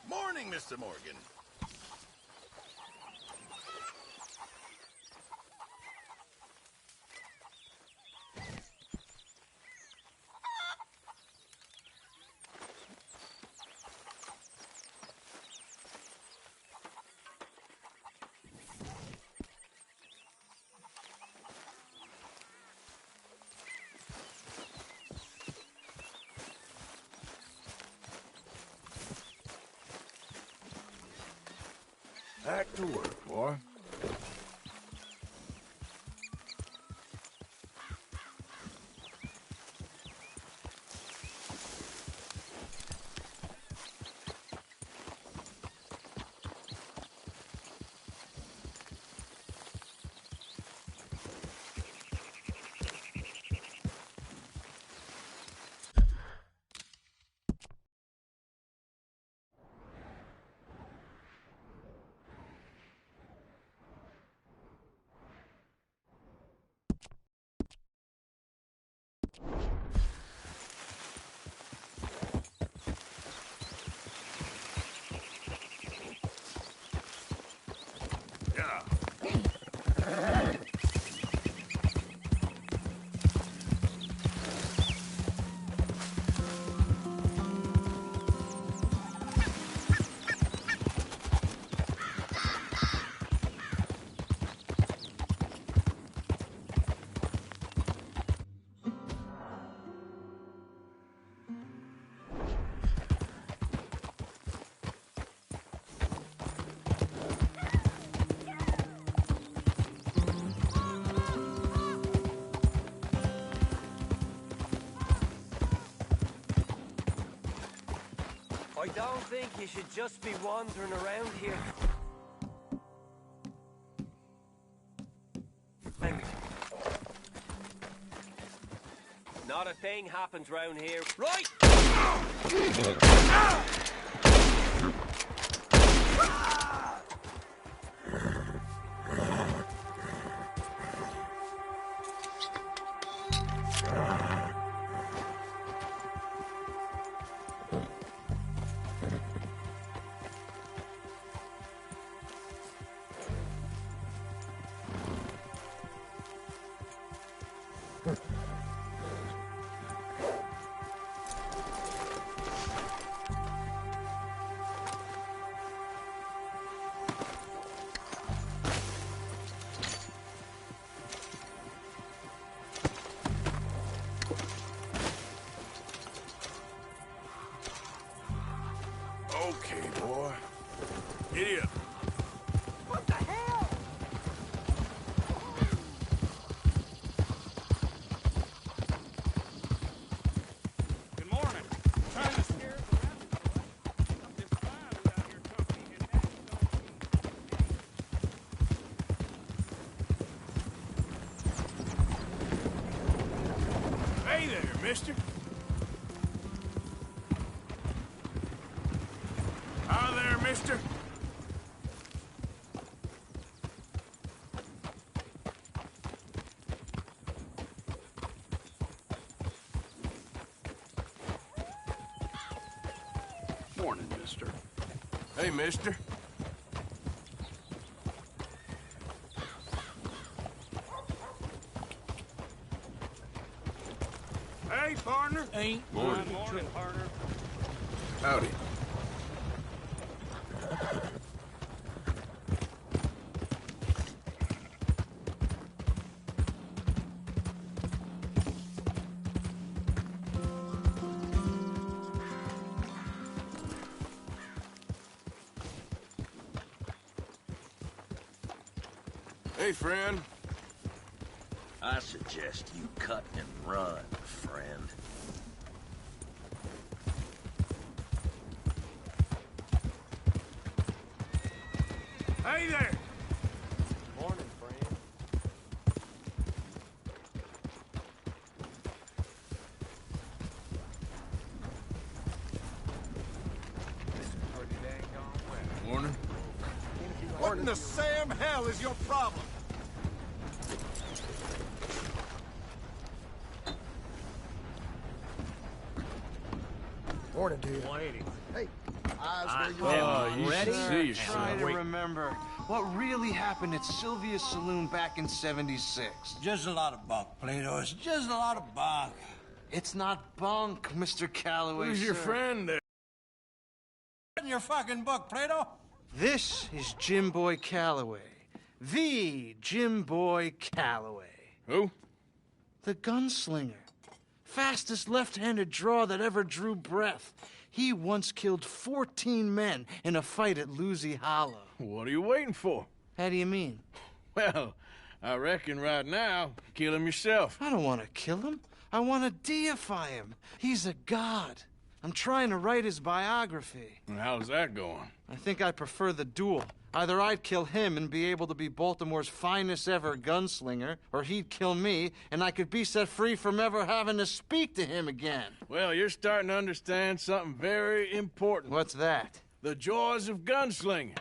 Morning, Mr. Morgan. Back to work, boy. I don't think you should just be wandering around here. Not a thing happens round here. Right! Okay, boy. Giddy up. What the hell? Good morning. Trying to scare the rest of us. I'm just fine without your company, and Daddy don't Hey there, mister. Hi there, mister. Morning, mister. Hey, mister. Hey, partner. Ain't Good morning, partner. Howdy. Hey, friend. I suggest you cut and run, friend. Hey there. Morning, friend. Morning. What in the Sam hell is your problem? Morning, dude. 180. Hey, eyes where you Oh, you Ready? should see yourself. Try to remember what really happened at Sylvia's Saloon back in '76. Just a lot of bunk, Plato. It's just a lot of bunk. It's not bunk, Mr. Calloway. Who's your sir. friend there? In your fucking book, Plato. This is Jim Boy Calloway. The Jim Boy Calloway. Who? The gunslinger. Fastest left-handed draw that ever drew breath. He once killed 14 men in a fight at Lucy Hollow. What are you waiting for? How do you mean? Well, I reckon right now, kill him yourself. I don't want to kill him. I want to deify him. He's a god. I'm trying to write his biography. And how's that going? I think I prefer the duel. Either I'd kill him and be able to be Baltimore's finest ever gunslinger, or he'd kill me and I could be set free from ever having to speak to him again. Well, you're starting to understand something very important. What's that? The joys of gunslinging.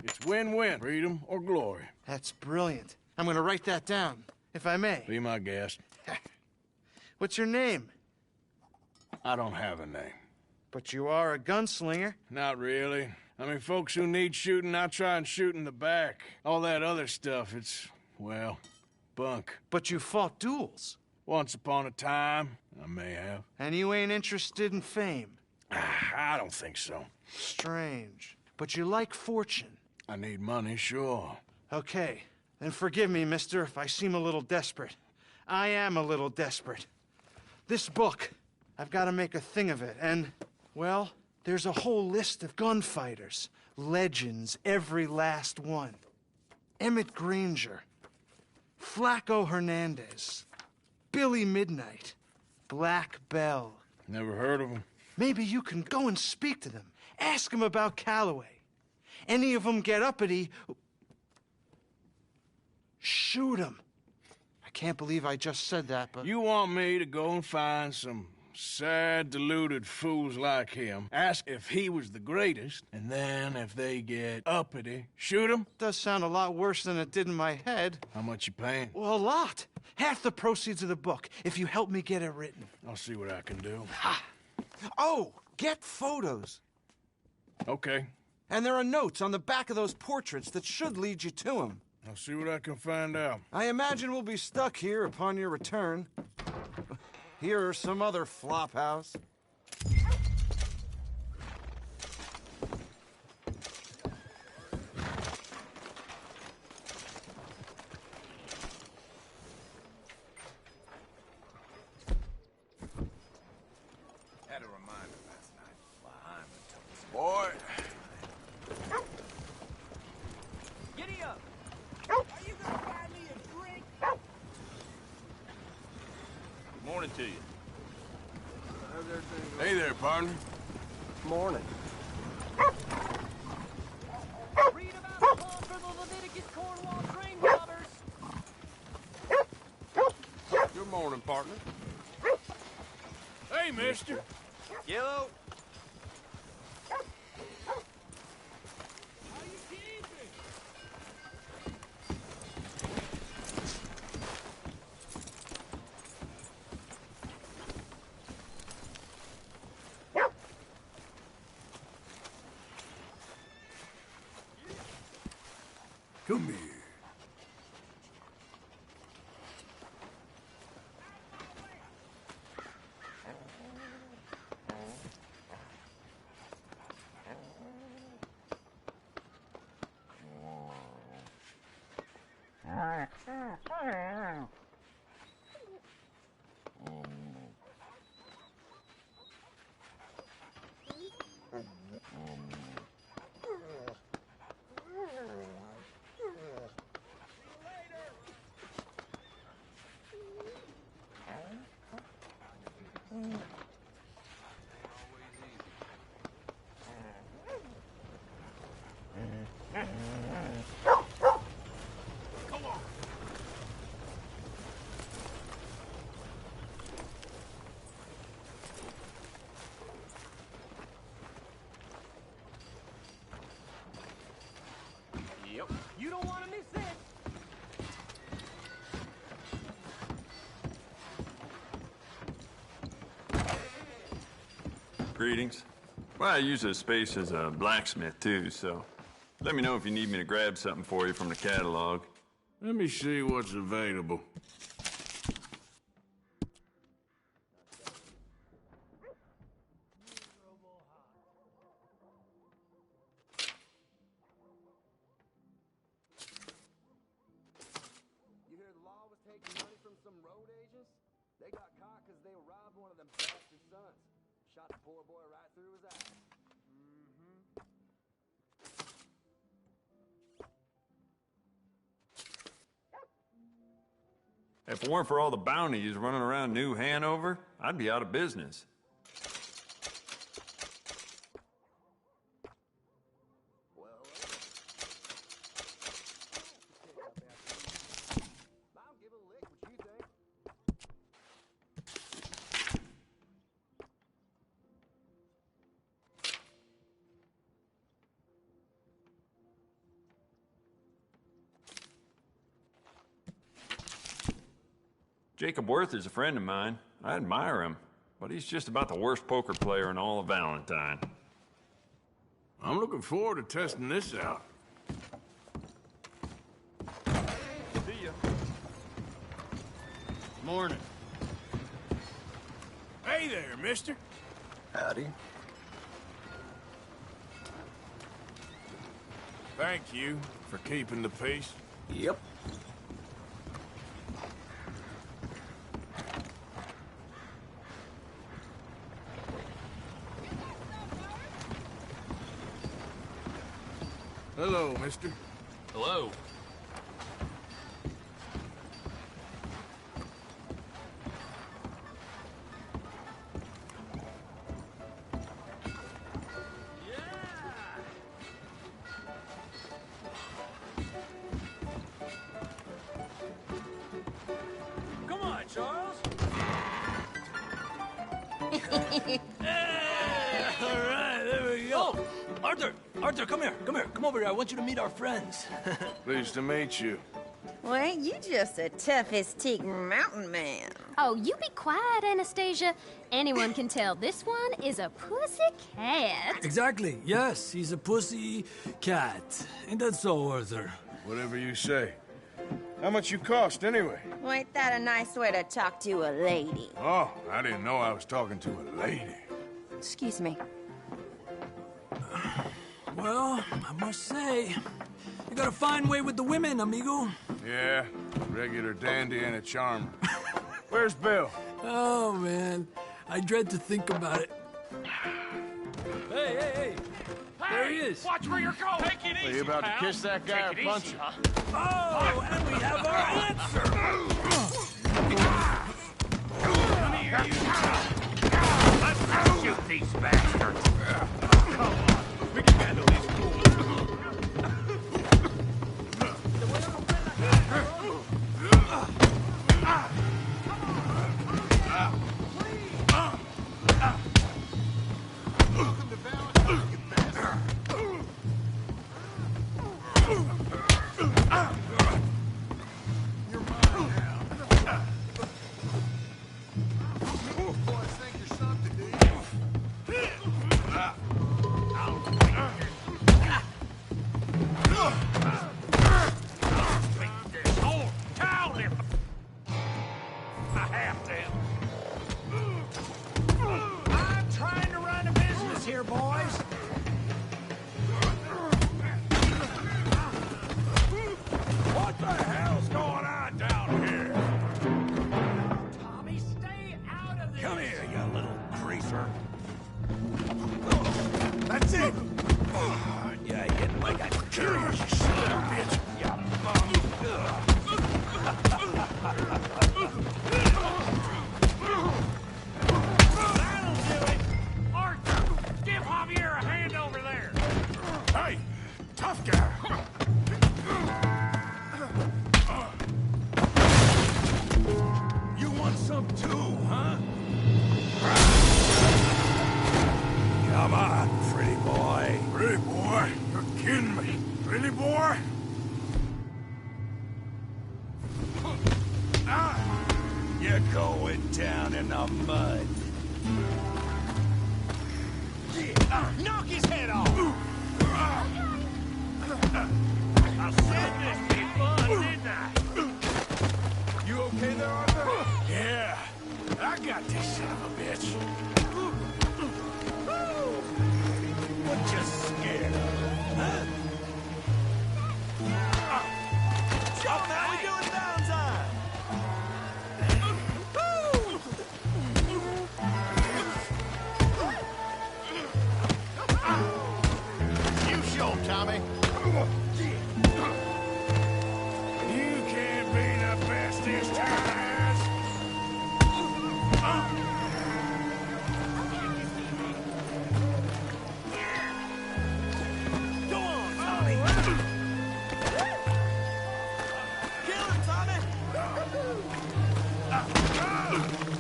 It's win-win, freedom or glory. That's brilliant. I'm going to write that down, if I may. Be my guest. What's your name? I don't have a name. But you are a gunslinger. Not really. I mean, folks who need shooting, I try and shoot in the back. All that other stuff, it's, well, bunk. But you fought duels. Once upon a time, I may have. And you ain't interested in fame. I don't think so. Strange. But you like fortune. I need money, sure. Okay, then forgive me, mister, if I seem a little desperate. I am a little desperate. This book, I've got to make a thing of it, and, well, there's a whole list of gunfighters. Legends, every last one. Emmett Granger, Flaco Hernandez, Billy Midnight, Black Bell. Never heard of him. Maybe you can go and speak to them. Ask them about Calloway. Any of them get uppity, shoot them. I can't believe I just said that, but... You want me to go and find some sad, deluded fools like him, ask if he was the greatest, and then if they get uppity, shoot him? Does sound a lot worse than it did in my head. How much you paying? Well, a lot. Half the proceeds of the book, if you help me get it written. I'll see what I can do. Ha! Oh, get photos. Okay. And there are notes on the back of those portraits that should lead you to him. I'll see what I can find out. I imagine we'll be stuck here upon your return. Here are some other flophouse. Had a reminder last night. Behind the boy. Giddy up! Are you gonna buy me a drink? Morning to you. Hey there, partner. Morning. Read about the call for the Leviticus Cornwall train robbers. Good morning, partner. Hey, mister. Yellow. Come here. You don't want to miss this. Greetings. Well, I use this space as a blacksmith, too, so let me know if you need me to grab something for you from the catalog. Let me see what's available. You hear the law was taking money from some road agents? They got caught because they robbed one of them bastard sons. Shot the poor boy right through his eyes. If it weren't for all the bounties running around New Hanover, I'd be out of business. I'll give a lick, what you think? Jacob Worth is a friend of mine. I admire him, but he's just about the worst poker player in all of Valentine. I'm looking forward to testing this out. See ya. Morning. Hey there, mister. Howdy. Thank you for keeping the peace. Yep. Hello, mister. Hello. All right, there we go. Oh, Arthur, come here. Come over here. I want you to meet our friends. Pleased to meet you. Well, ain't you just a toughest teak mountain man? Oh, you be quiet, Anastasia. Anyone can tell this one is a pussy cat. Exactly. Yes, he's a pussy cat. Ain't that so, Arthur? Whatever you say. How much you cost, anyway? Well, ain't that a nice way to talk to a lady? Oh, I didn't know I was talking to a lady. Excuse me. Well, I must say, you got a fine way with the women, amigo. Yeah, regular dandy and a charmer. Where's Bill? Oh, man. I dread to think about it. Hey! There he is. Watch where you're going. Take it easy, Are you about pal. to kiss that guy or Take it punch easy, him? huh? Oh, and we have our answer. Come here, you. Let's shoot these bastards. Come on. We can handle these fools. Welcome to Valentine, you bastard. You're mine now. Boys think you're something, do you? Oh, towel him. I have to. I'm trying to run a business here, boys. What the hell's going on down here? Tommy, stay out of this. Come here, you little greaser. That's it. Yeah, you hit like a curious, you son of a bitch. Yeah, that'll do it. Arthur, give Javier a hand over there. Hey, tough guy. You want some too, huh? Come on, pretty boy. Pretty boy? You're kidding me. Pretty boy? You're going down in the mud. Knock his head off! I said this be fun, didn't I? You okay there, Arthur? Yeah, I got this son of a bitch. What you scared of, huh? How we doing Valentine? You show 'em, Tommy. You can't be the best this town has. Go on, Tommy. Kill him, Tommy.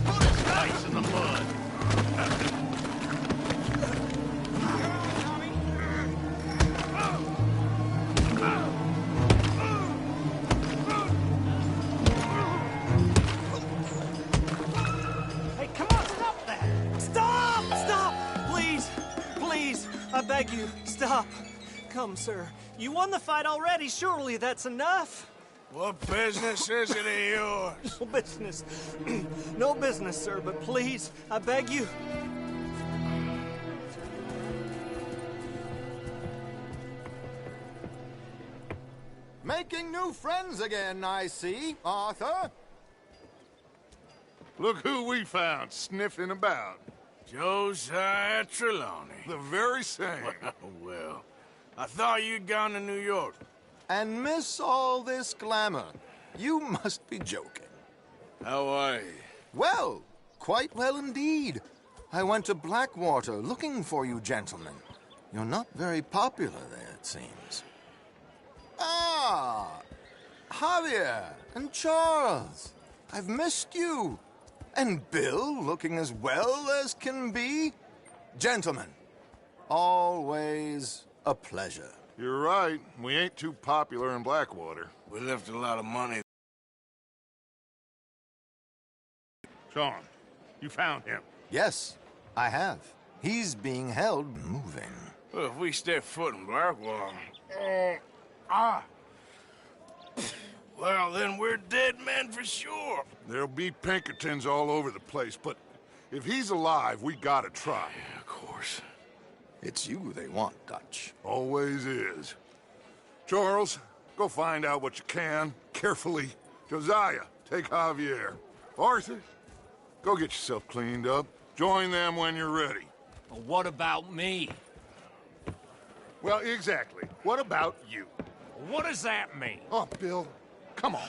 Put his face in the mud. Hey, come on, stop that! Stop! Stop! Please, I beg you, stop. Come, sir. You won the fight already. Surely that's enough. What business is it of yours? No business. No business, sir, but please, I beg you. Making new friends again, I see, Arthur. Look who we found sniffing about. Josiah Trelawney. The very same. Well, I thought you'd gone to New York. And miss all this glamour. You must be joking. How are you? Well, quite well indeed. I went to Blackwater looking for you gentlemen. You're not very popular there, it seems. Ah, Javier and Charles. I've missed you. And Bill looking as well as can be. Gentlemen, always a pleasure. You're right. We ain't too popular in Blackwater. We left a lot of money. Sean, you found him. Yes, I have. He's being held moving. Well, if we step foot in Blackwater... Well, then we're dead men for sure. There'll be Pinkertons all over the place, but if he's alive, we gotta try. Yeah, of course. It's you they want, Dutch. Always is. Charles, go find out what you can, carefully. Josiah, take Javier. Arthur, go get yourself cleaned up. Join them when you're ready. But what about me? Well, exactly. What about you? What does that mean? Oh, Bill, come on.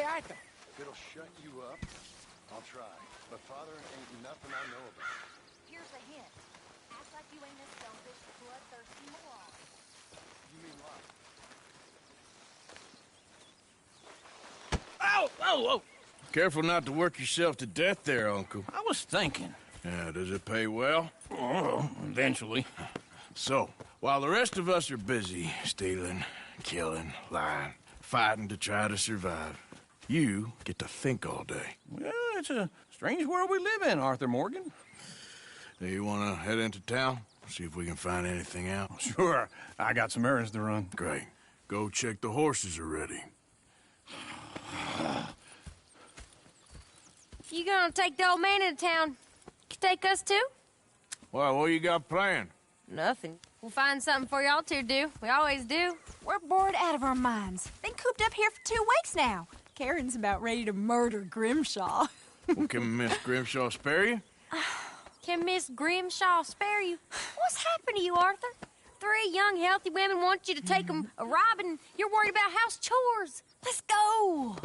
Arthur. If it'll shut you up, I'll try. But Father ain't nothing I know about. Here's a hint. Act like you ain't a selfish, bloodthirsty moron. You mean what? Ow! Oh, oh! Careful not to work yourself to death there, Uncle. I was thinking. Yeah, does it pay well? Oh, eventually. So, while the rest of us are busy stealing, killing, lying, fighting to try to survive, you get to think all day. Well, it's a strange world we live in, Arthur Morgan. Do you want to head into town? See if we can find anything out? Sure. I got some errands to run. Great. Go check the horses are ready. You gonna take the old man into town? You take us too? Well, what you got planned? Nothing. We'll find something for y'all two to do. We always do. We're bored out of our minds. Been cooped up here for 2 weeks now. Karen's about ready to murder Grimshaw. Well, can Miss Grimshaw spare you? Can Miss Grimshaw spare you? What's happened to you, Arthur? 3 young, healthy women want you to take them a robbing. You're worried about house chores. Let's go.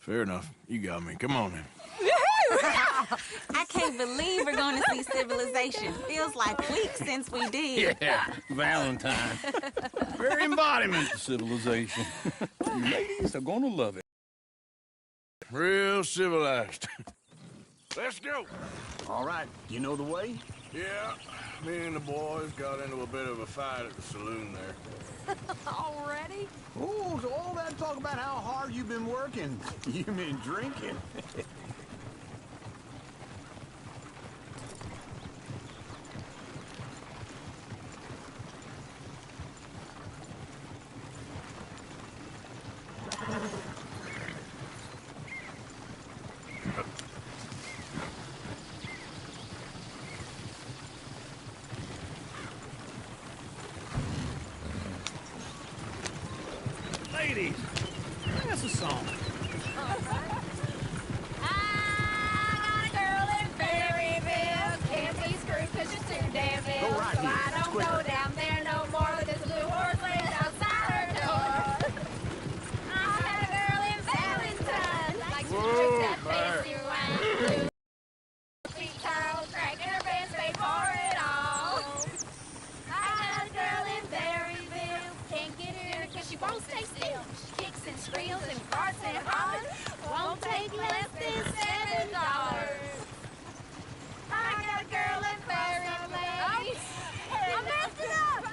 Fair enough. You got me. Come on then. I can't believe we're going to see civilization. Feels like weeks since we did. Yeah, Valentine. Very embodiment of civilization. You ladies are gonna love it. Real civilized. Let's go. All right, you know the way? Yeah, me and the boys got into a bit of a fight at the saloon there. Already? Oh, so all that talk about how hard you've been working. You mean drinking? Ladies, sing us a song. I got a girl in Berryville. Can't be screwed 'cause she's too damn ill. Go right so here. I It's don't quicker. go down there no more. But there's a blue horse laying outside her door. I had a girl in Valentine. Like to drink that fancy wine. Blue feet curls, cracking her pants, they pour it all. I got a girl in Berryville. Can't get her 'cause she won't stay still. She kicks and squeals and farts and hollers. Won't take less than $7. I got a girl in Berryville. I messed it up. I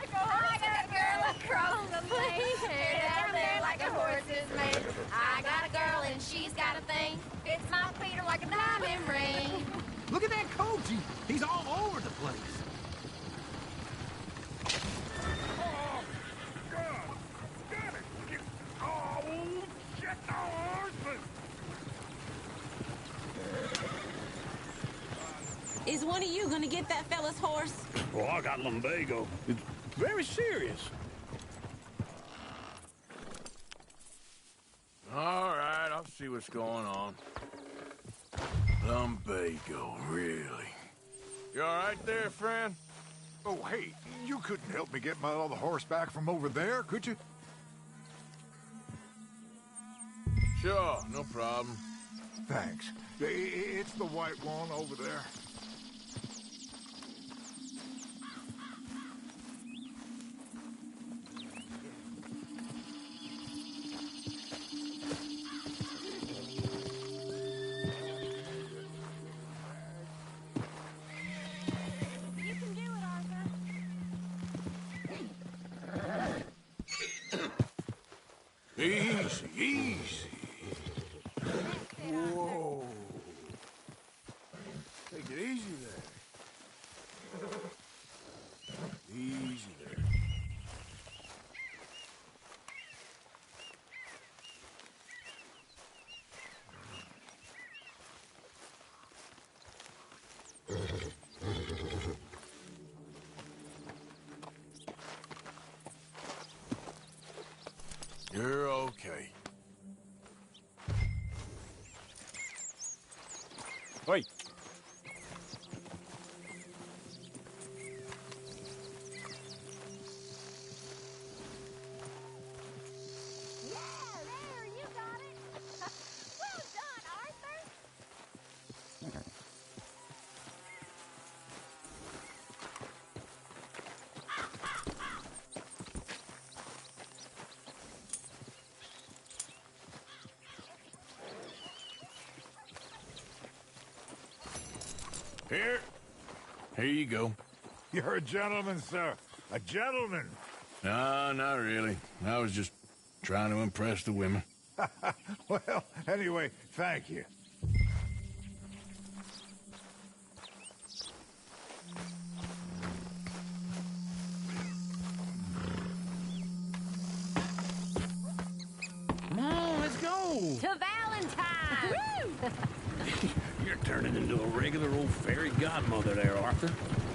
got a girl across the lane. Hair down there like a horse's mane. I got a girl and she's got a thing. Fits my feet are like a diamond ring. Look at that coach. He's all over the place. Oh, God! Damn it! Oh, shit! Oh, Is one of you gonna get that fella's horse? Oh, I got lumbago. It's very serious. All right, I'll see what's going on. Lumbago, really? You all right there, friend? Oh, hey, you couldn't help me get my other horse back from over there, could you? Sure, no problem. Thanks. It's the white one over there. You can do it, Arthur. Easy, easy. Whoa. Take it easy there. Easy there. You're okay. Wait. Yeah, there, you got it. Here. Here you go. You're a gentleman, sir. A gentleman. No, not really. I was just trying to impress the women. Well, anyway, thank you. Come on, let's go. To Valentine! Woo! You're turning into a regular old fairy godmother there, Arthur.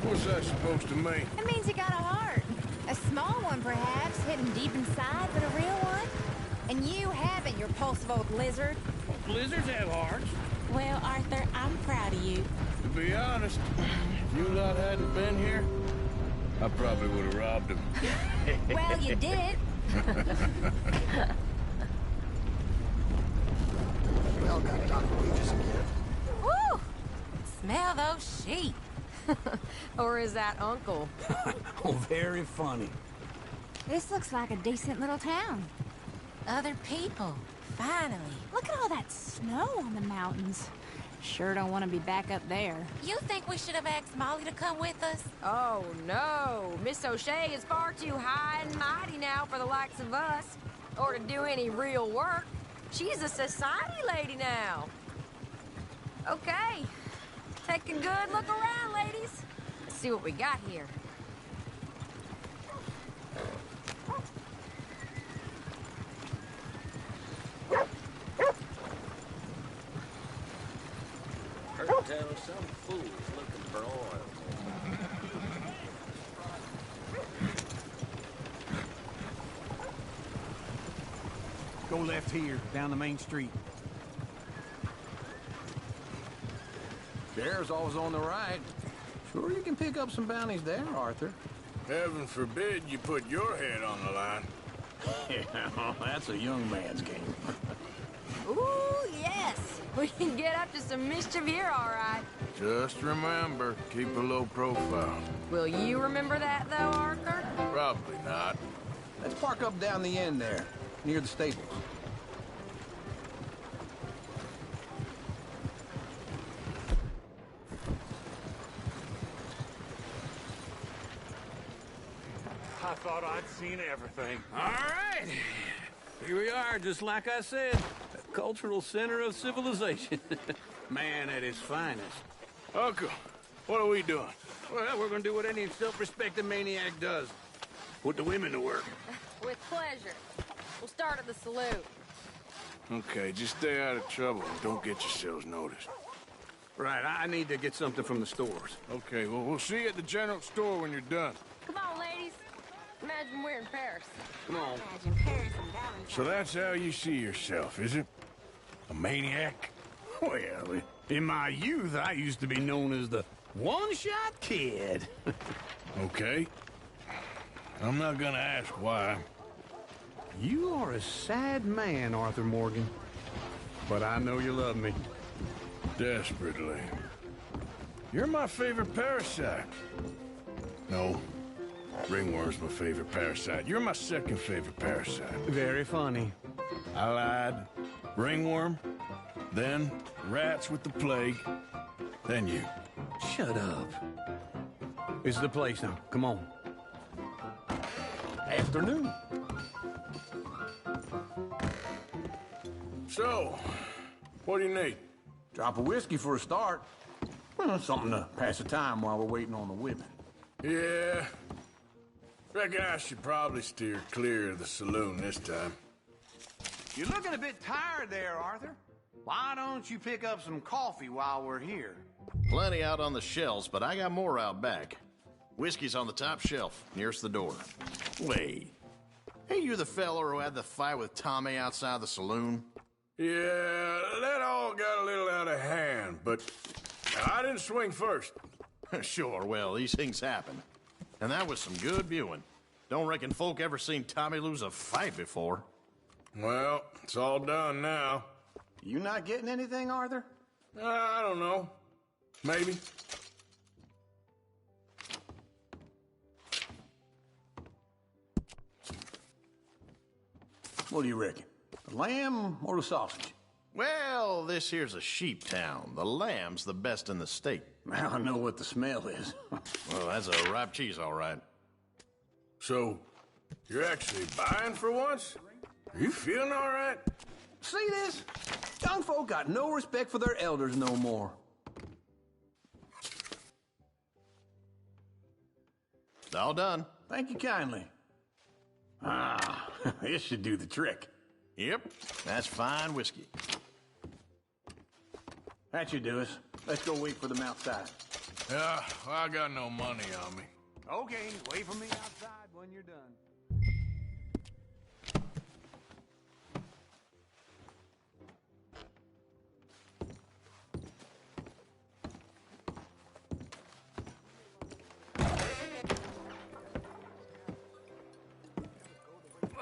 What's that supposed to mean? It means you got a heart. A small one, perhaps, hidden deep inside, but a real one. And you haven't, you repulsive old lizard. Well, lizards have hearts. Well, Arthur, I'm proud of you. To be honest, if you lot hadn't been here, I probably would have robbed him. Well, you did. Well, got Dr. Wages again. Woo! Smell those sheep. Or is that Uncle? Oh, very funny. This looks like a decent little town. Other people. Finally. Look at all that snow on the mountains. Sure don't want to be back up there. You think we should have asked Molly to come with us? Oh, no. Miss O'Shea is far too high and mighty now for the likes of us. Or to do any real work. She's a society lady now. Okay. Take a good look around, ladies. Let's see what we got here. Heard tell of some fools looking for oil. Go left here, down the main street. Sheriff's always on the right. Sure you can pick up some bounties there, Arthur. Heaven forbid you put your head on the line. Yeah, that's a young man's game. Ooh, yes. We can get up to some mischief here, all right. Just remember, keep a low profile. Will you remember that, though, Arthur? Probably not. Let's park up down the end there, near the stables. I thought I'd seen everything. All right. Here we are, just like I said. A cultural center of civilization. Man at his finest. Uncle, what are we doing? Well, we're gonna do what any self-respecting maniac does. Put the women to work. With pleasure. We'll start at the saloon. Okay, just stay out of trouble and don't get yourselves noticed. Right, I need to get something from the stores. Okay, well, we'll see you at the general store when you're done. Come on, ladies. Imagine we're in Paris. Come on. Imagine Paris and Valentine. So that's how you see yourself, is it? A maniac? Well, in my youth, I used to be known as the one-shot kid. Okay. I'm not gonna ask why. You are a sad man, Arthur Morgan. But I know you love me. Desperately. You're my favorite parasite. No. Ringworm's my favorite parasite. You're my second favorite parasite. Very funny. I lied. Ringworm, then rats with the plague, then you. Shut up. This is the place now. Come on. Afternoon. So, what do you need? Drop of whiskey for a start. Well, something to pass the time while we're waiting on the women. Yeah. Reckon I should probably steer clear of the saloon this time. You're looking a bit tired there, Arthur. Why don't you pick up some coffee while we're here? Plenty out on the shelves, but I got more out back. Whiskey's on the top shelf, nearest the door. Wait. Hey, you the fella who had the fight with Tommy outside the saloon? Yeah, that all got a little out of hand, but I didn't swing first. Sure, well, these things happen. And that was some good viewing. Don't reckon folk ever seen Tommy lose a fight before. Well, it's all done now. You not getting anything, Arthur? I don't know. Maybe. What do you reckon? The lamb or the sausage? Well, this here's a sheep town. The lamb's the best in the state. I don't know what the smell is. Well, that's a ripe cheese, all right. So, you're actually buying for once? Are you feeling all right? See this? Young folk got no respect for their elders no more. All done. Thank you kindly. Ah, this should do the trick. Yep, that's fine whiskey. That should do us. Let's go wait for them outside. Yeah, well, I got no money on me. Okay, wait for me outside when you're done.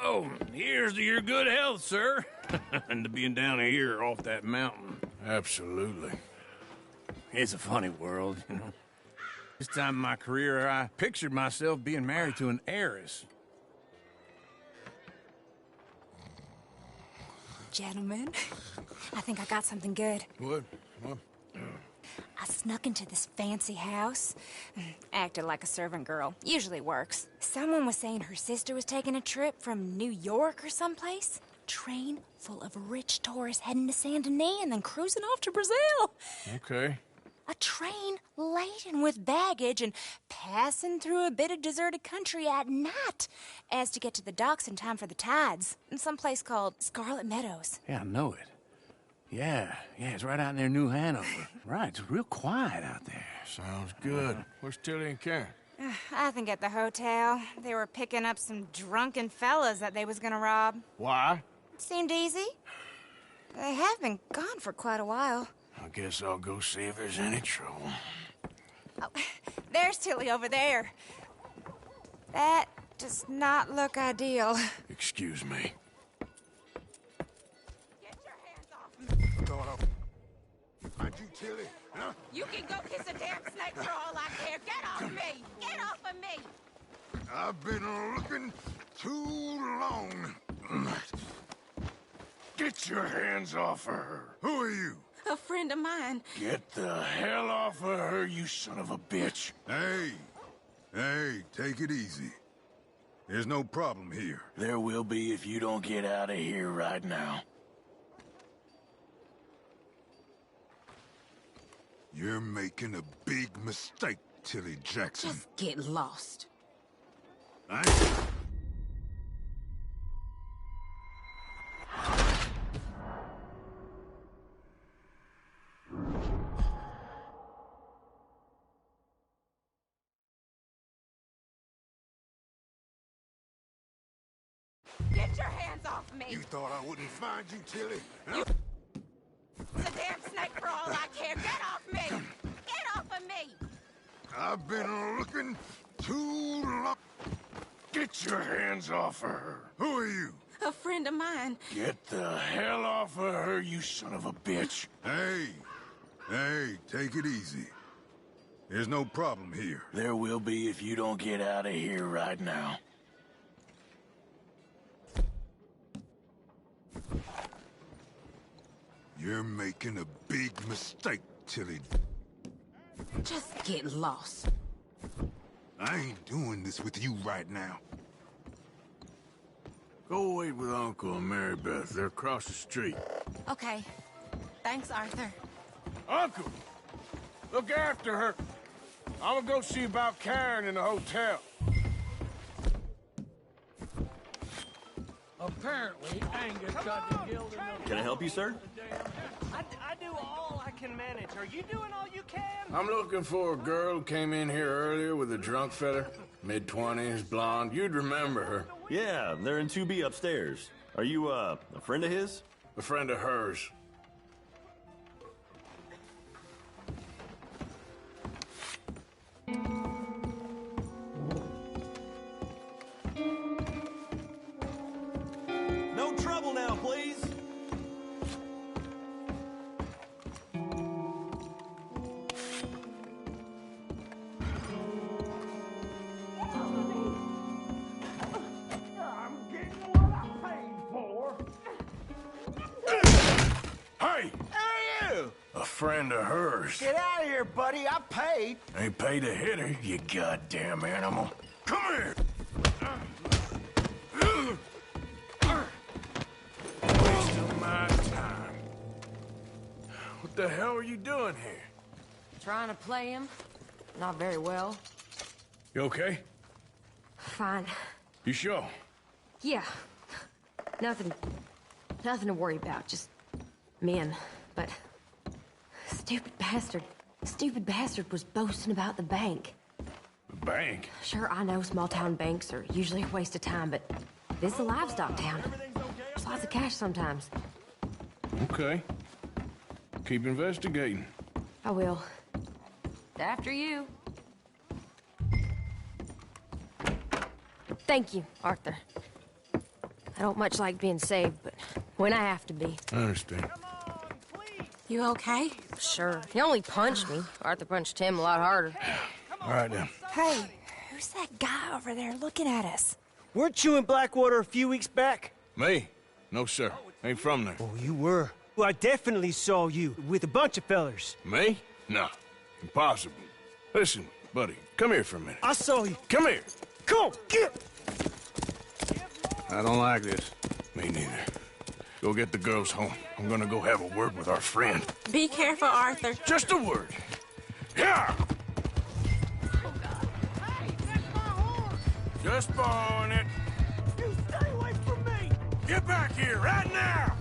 Oh, here's to your good health, sir. And to being down here off that mountain. Absolutely. It's a funny world, you know. This time in my career, I pictured myself being married to an heiress. Gentlemen, I think I got something good. What? I snuck into this fancy house, acted like a servant girl. Usually works. Someone was saying her sister was taking a trip from New York or someplace. Train full of rich tourists heading to Saint Denis and then cruising off to Brazil. Okay. A train laden with baggage and passing through a bit of deserted country at night as to get to the docks in time for the tides in some place called Scarlet Meadows. Yeah, I know it. Yeah, it's right out near New Hanover. Right, it's real quiet out there. Sounds good. Where's Tilly and Karen? I think at the hotel. They were picking up some drunken fellas that they was gonna rob. Why? Seemed easy. They have been gone for quite a while. I guess I'll go see if there's any trouble. Oh, there's Tilly over there. That does not look ideal. Excuse me. Get your hands off me. Thought I... Find you, Tilly, huh? You can go kiss a damn snake for all I care. Get off me! Get off of me! I've been looking too long. Get your hands off of her. Who are you? A friend of mine. Get the hell off of her, you son of a bitch. Hey, take it easy. There's no problem here. There will be if you don't get out of here right now. You're making a big mistake, Tilly Jackson. Just get lost. Get your hands off me! You thought I wouldn't find you, Tilly? You... It's a damn snake for all I care. Get off me! Get off of me! I've been looking too long. Get your hands off of her. Who are you? A friend of mine. Get the hell off of her, you son of a bitch. Hey, take it easy. There's no problem here. There will be if you don't get out of here right now. You're making a big mistake, Tilly. Just get lost. I ain't doing this with you right now. Go wait with Uncle and Mary Beth. They're across the street. Okay. Thanks, Arthur. Uncle! Look after her. I'm gonna go see about Karen in the hotel. Apparently, Angus got the guild in the... Can I help you, sir? I do all I can manage. Are you doing all you can? I'm looking for a girl who came in here earlier with a drunk fella. Mid-20s, blonde. You'd remember her. Yeah, they're in 2B upstairs. Are you, a friend of his? A friend of hers. No trouble now, please. I'm getting what I paid for. you? A friend of hers. Get out of here, buddy. I paid. Ain't paid to hit her, you goddamn animal. Come here! Wasting my time. What the hell are you doing here? Trying to play him. Not very well. You okay? Fine. You sure? Yeah. Nothing to worry about. Just men. But stupid bastard was boasting about the bank. The bank? Sure, I know small town banks are usually a waste of time, but this is a livestock town. There's lots of cash sometimes. Okay. Keep investigating. I will. After you. Thank you, Arthur. I don't much like being saved, but when I have to be. I understand. You okay? Sure. He only punched me. Arthur punched him a lot harder. All right, then. Hey, who's that guy over there looking at us? Weren't you in Blackwater a few weeks back? Me? No, sir. Ain't from there. Oh, you were. Well, I definitely saw you with a bunch of fellers. Me? No. Impossible. Listen, buddy, come here for a minute. I saw you. Come here. Come on, get! I don't like this. Me neither. Go get the girls home. I'm gonna go have a word with our friend. Be careful, Arthur. Just a word. Yeah! Just borrowing it. You stay away from me! Get back here right now!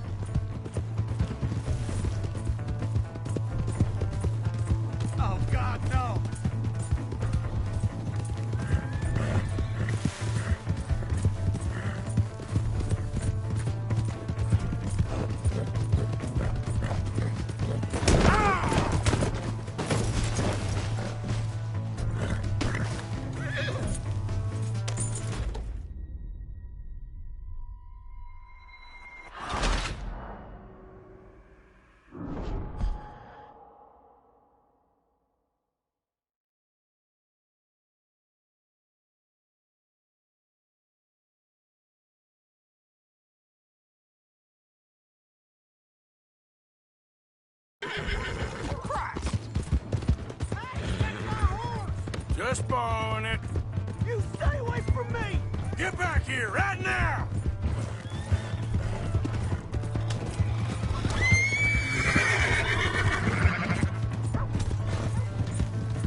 Oh, God, no! Just borrowing it. You stay away from me! Get back here right now!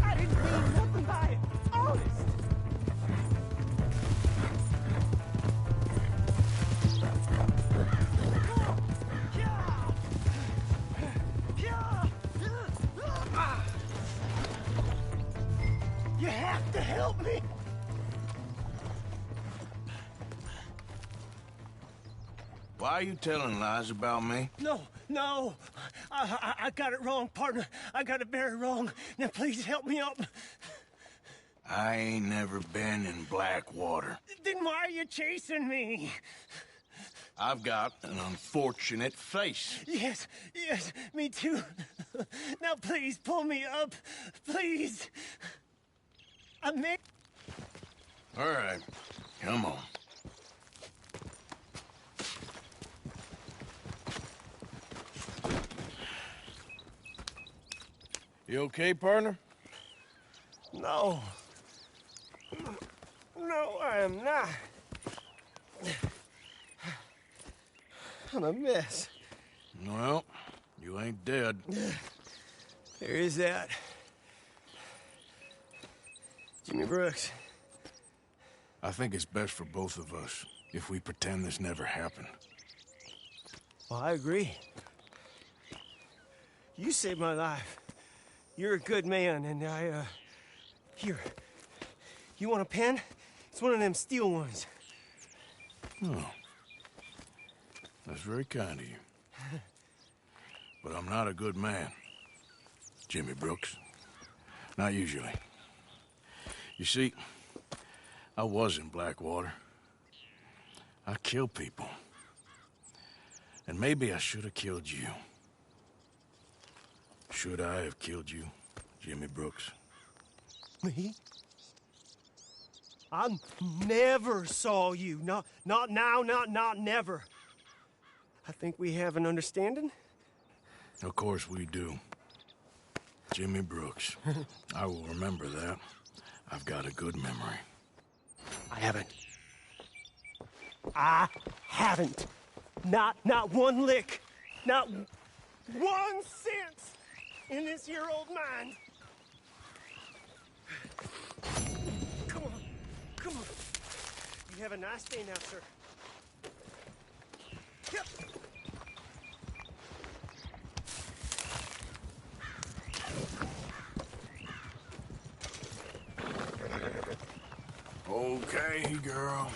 I didn't mean nothing by it. Honest. You have to help me! Why are you telling lies about me? No. I got it wrong, partner. I got it very wrong. Now please help me up. I ain't never been in Blackwater. Then why are you chasing me? I've got an unfortunate face. Yes, me too. Now please pull me up. Please. All right, come on. You okay, partner? No, I am not. I'm a mess. Well, you ain't dead. There is that. Jimmy Brooks. I think it's best for both of us if we pretend this never happened. Well, I agree. You saved my life. You're a good man, and here. You want a pen? It's one of them steel ones. Oh. That's very kind of you. But I'm not a good man, Jimmy Brooks. Not usually. You see, I was in Blackwater. I killed people. And maybe I should have killed you. Should I have killed you, Jimmy Brooks? Me? I never saw you. Not now, not never. I think we have an understanding. Of course we do. Jimmy Brooks. I will remember that. I've got a good memory. I haven't. Not one lick. Not 1 cent in this here old mine. Come on. You have a nice day now, sir. Yep. Okay, girl.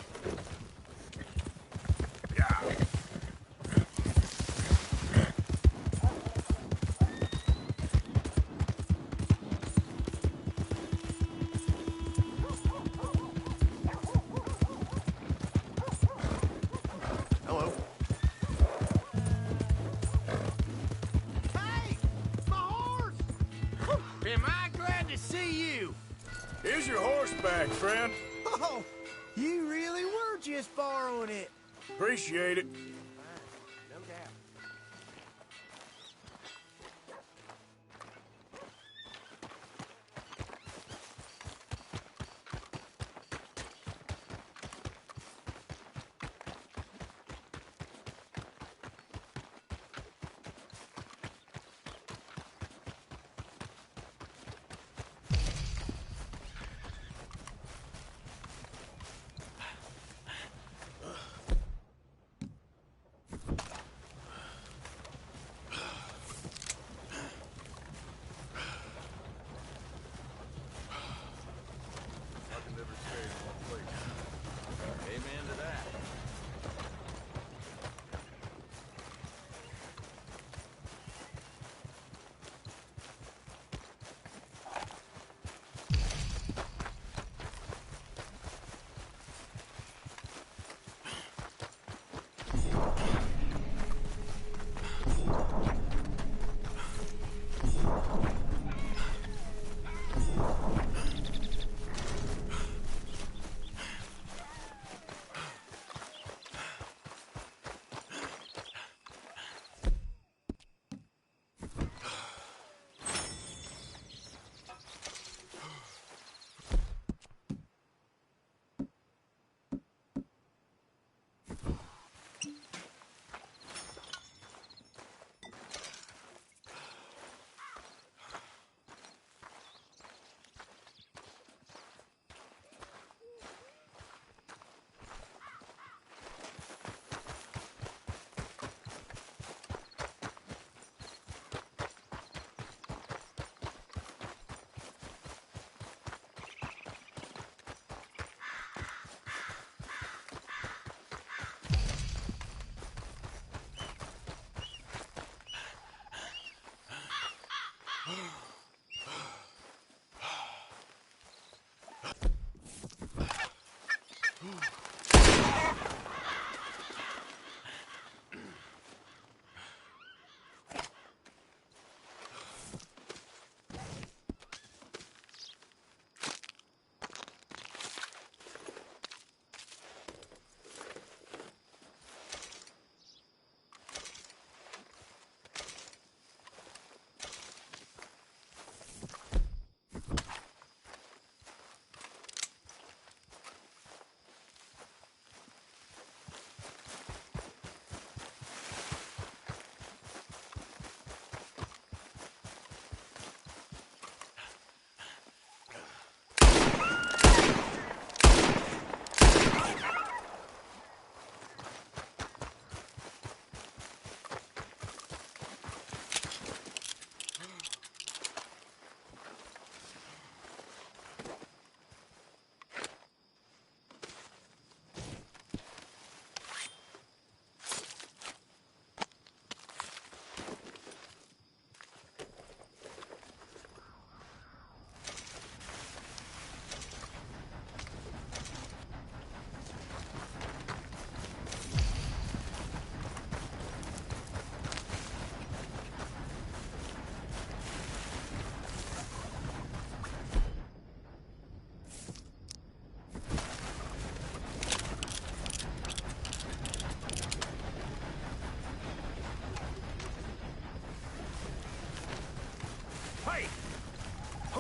Hello. Hey! My horse! Am I glad to see you? Here's your horseback, friend. Oh, you really were just borrowing it. Appreciate it. No doubt. Amen to that.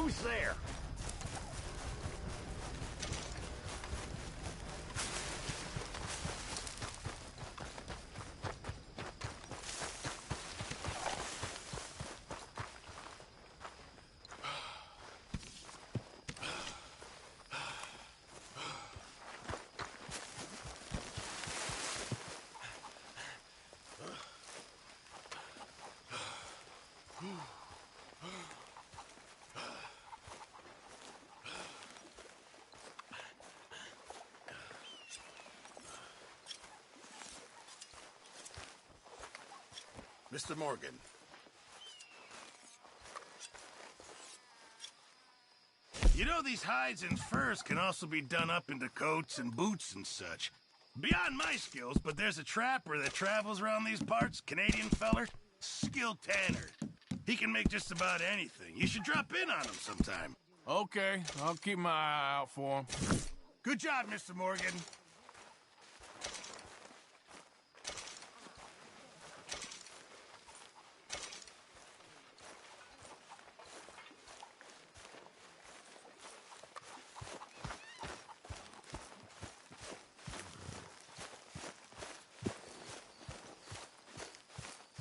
Who's there? Mr. Morgan. You know, these hides and furs can also be done up into coats and boots and such. Beyond my skills, but there's a trapper that travels around these parts, Canadian feller, skilled tanner. He can make just about anything. You should drop in on him sometime. Okay, I'll keep my eye out for him. Good job, Mr. Morgan.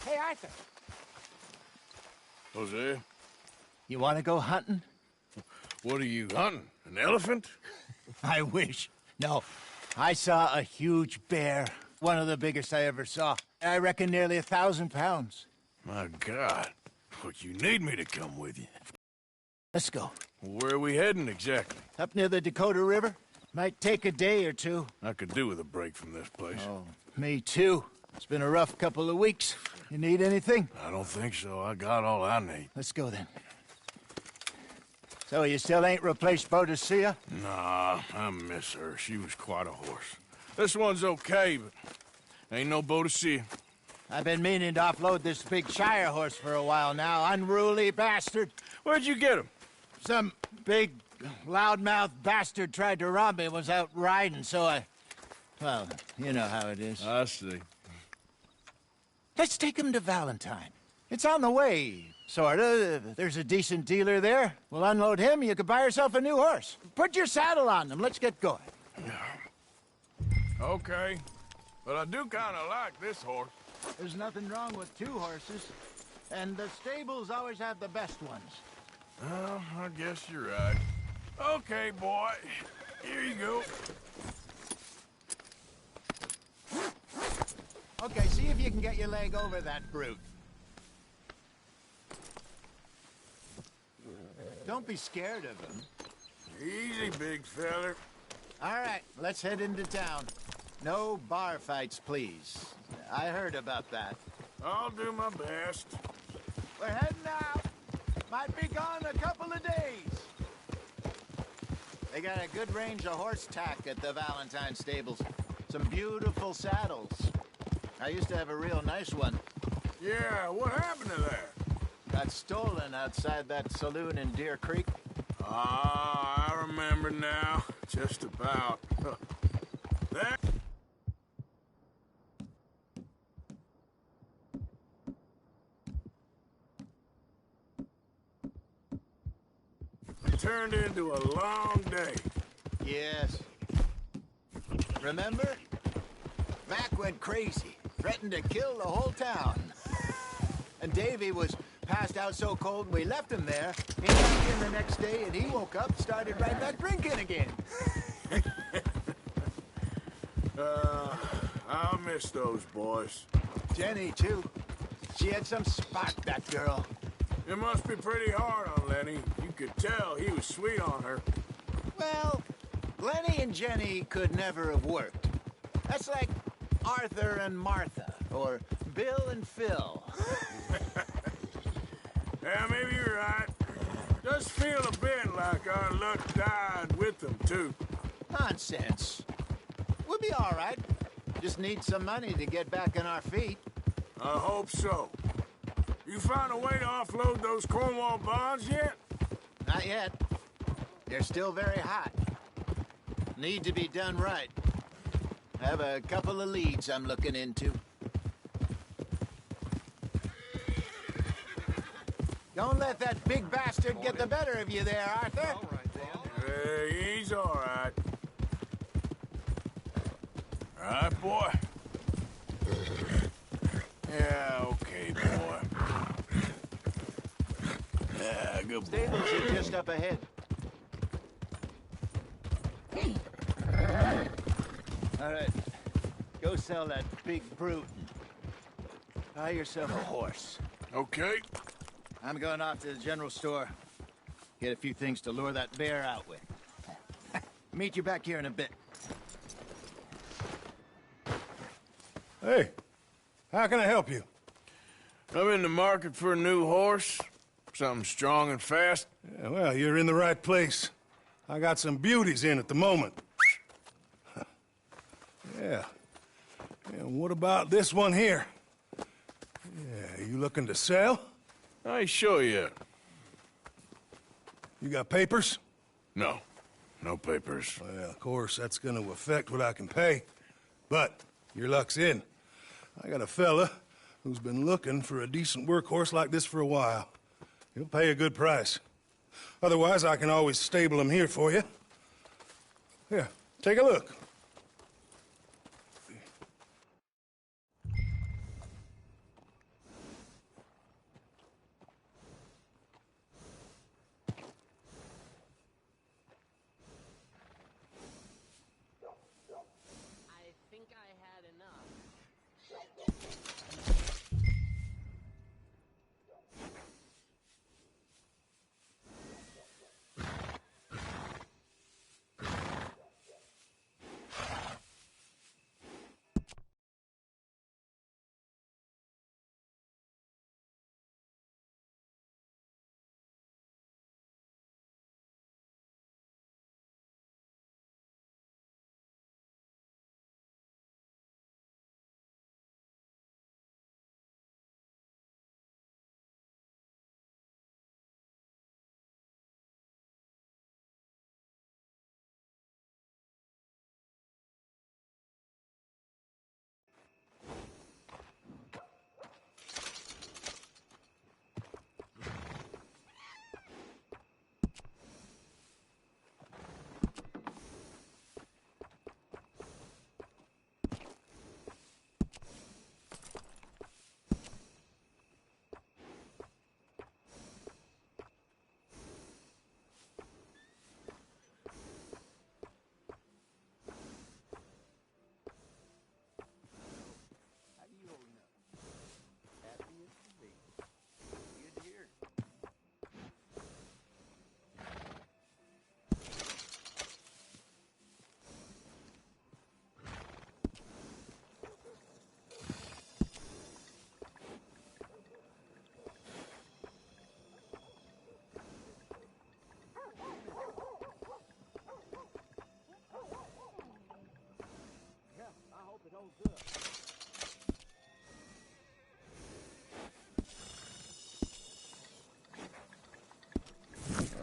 Hey, Arthur. Jose? You want to go hunting? What are you hunting? An elephant? I wish. No. I saw a huge bear. One of the biggest I ever saw. I reckon nearly 1,000 pounds. My God. But you need me to come with you. Let's go. Where are we heading exactly? Up near the Dakota River. Might take a day or two. I could do with a break from this place. Oh, me too. It's been a rough couple of weeks. You need anything? I don't think so. I got all I need. Let's go then. So you still ain't replaced Boadicea? Nah, I miss her. She was quite a horse. This one's okay, but ain't no Boadicea. I've been meaning to offload this big Shire horse for a while now. Unruly bastard. Where'd you get him? Some big, loudmouth bastard tried to rob me and was out riding, so well, you know how it is. I see. Let's take him to Valentine. It's on the way, sorta. There's a decent dealer there. We'll unload him, you could buy yourself a new horse. Put your saddle on him, let's get going. Okay, but I do kind of like this horse. There's nothing wrong with two horses, and the stables always have the best ones. Well, I guess you're right. Okay, boy. Here you go. Okay, see if you can get your leg over that brute. Don't be scared of him. Easy, big feller. All right, let's head into town. No bar fights, please. I heard about that. I'll do my best. We're heading out. Might be gone a couple of days. They got a good range of horse tack at the Valentine stables. Some beautiful saddles. I used to have a real nice one. Yeah, what happened to that? Got stolen outside that saloon in Deer Creek. Ah, I remember now. Just about. That... It turned into a long day. Yes. Remember? Mac went crazy. Threatened to kill the whole town. And Davy was passed out so cold we left him there. He came in the next day and he woke up, started right back drinking again. I'll miss those boys. Jenny, too. She had some spot, that girl. It must be pretty hard on Lenny. You could tell he was sweet on her. Well, Lenny and Jenny could never have worked. That's like Arthur and Martha, or Bill and Phil. Yeah, maybe you're right. Does feel a bit like our luck died with them, too. Nonsense. We'll be all right. Just need some money to get back on our feet. I hope so. You found a way to offload those Cornwall bonds yet? Not yet. They're still very hot. Need to be done right. Have a couple of leads I'm looking into. Don't let that big bastard get the better of you there, Arthur. All right, then. Hey, he's all right. All right, boy. Yeah, okay, boy. Yeah, good boy. Stables are just up ahead. All right, go sell that big brute. Buy yourself a horse. Okay. I'm going off to the general store. Get a few things to lure that bear out with. Meet you back here in a bit. Hey, how can I help you? I'm in the market for a new horse. Something strong and fast. Yeah, well, you're in the right place. I got some beauties in at the moment. Yeah. And what about this one here? Yeah, you looking to sell? I ain't sure yet. You got papers? No. No papers. Well, of course, that's gonna affect what I can pay. But your luck's in. I got a fella who's been looking for a decent workhorse like this for a while. He'll pay a good price. Otherwise, I can always stable him here for you. Here, take a look. I think I had enough.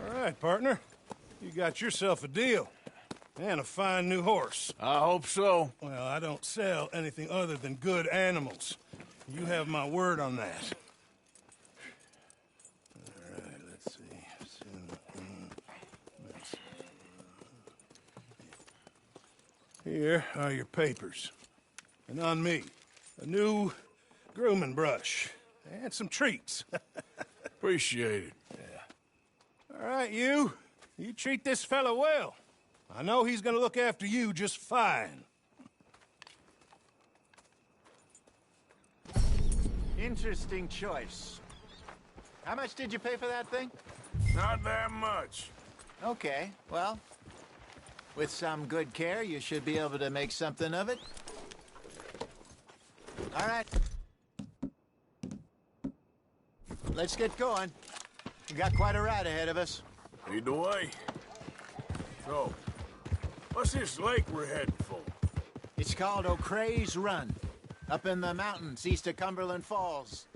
All right, partner. You got yourself a deal. And a fine new horse. I hope so. Well, I don't sell anything other than good animals. You have my word on that. All right, let's see. Here are your papers. And on me, a new grooming brush. And some treats. Appreciate it. Yeah. All right, you. You treat this fella well. I know he's gonna look after you just fine. Interesting choice. How much did you pay for that thing? Not that much. Okay, well, with some good care, you should be able to make something of it. All right. Let's get going. We got quite a ride ahead of us. Lead the way. So, what's this lake we're heading for? It's called O'Creagh's Run, up in the mountains east of Cumberland Falls.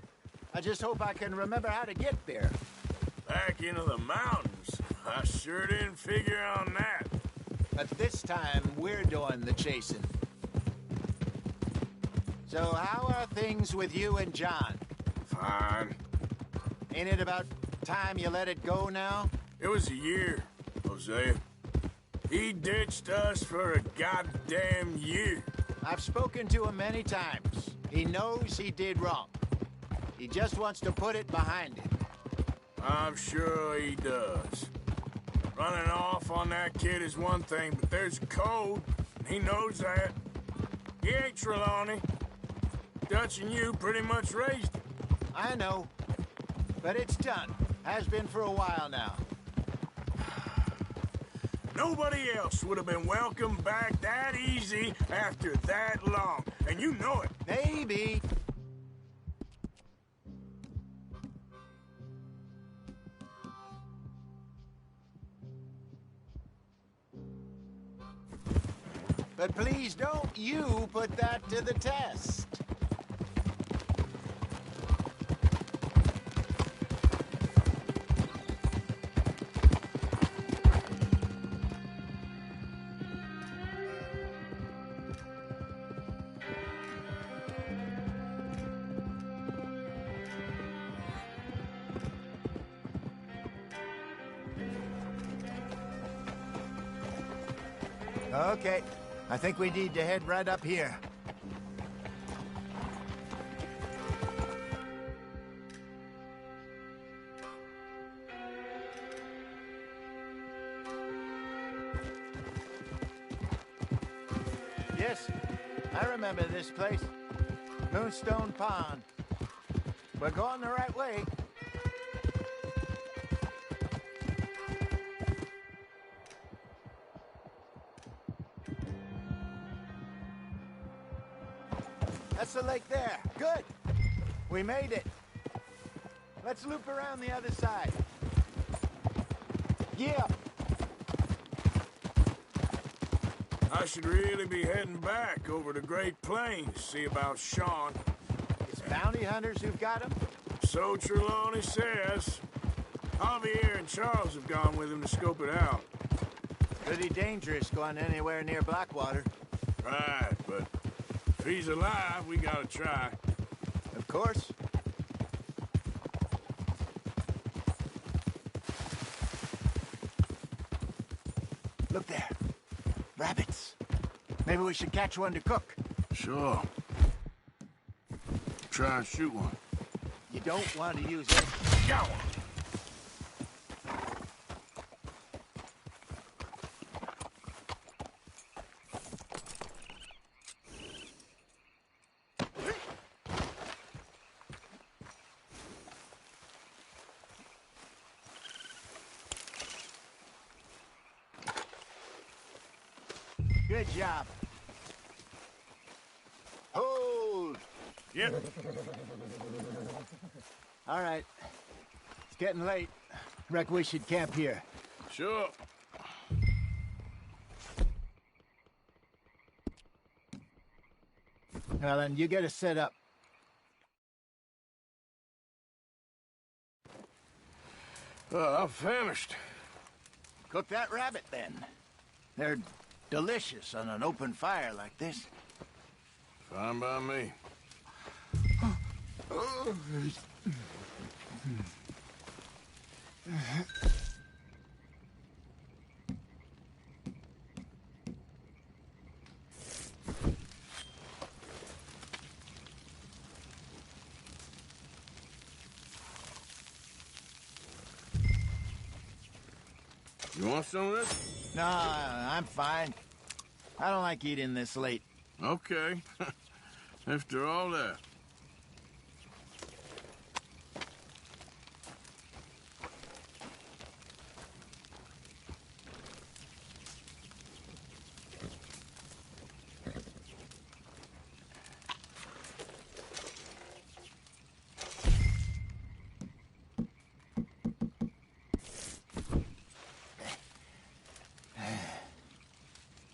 I just hope I can remember how to get there. Back into the mountains? I sure didn't figure on that. But this time, we're doing the chasing. So how are things with you and John? Fine. Ain't it about time you let it go now? It was a year, Hosea. He ditched us for a goddamn year. I've spoken to him many times. He knows he did wrong. He just wants to put it behind him. I'm sure he does. Running off on that kid is one thing, but there's a code, and he knows that. He ain't Trelawney. Dutch and you pretty much raised him. I know, but it's done. Has been for a while now. Nobody else would have been welcomed back that easy after that long, and you know it. Maybe. But please don't you put that to the test. Okay, I think we need to head right up here. Yes, I remember this place. Moonstone Pond. We're going the right way. That's the lake there. Good. We made it. Let's loop around the other side. Yeah. I should really be heading back over to Great Plains to see about Sean. It's bounty hunters who've got him? So Trelawney says. Javier and Charles have gone with him to scope it out. Pretty dangerous going anywhere near Blackwater. Right, but if he's alive, we gotta try. Of course. Look there. Rabbits. Maybe we should catch one to cook. Sure. Try and shoot one. You don't want to use it. Got one. Good job. Hold. Yep. All right. It's getting late. Reckon we should camp here. Sure. Well, then, you get us set up. I'm famished. Cook that rabbit, then. They're delicious on an open fire like this. Fine by me. You want some of this? No, I'm fine. I don't like eating this late. Okay. After all that.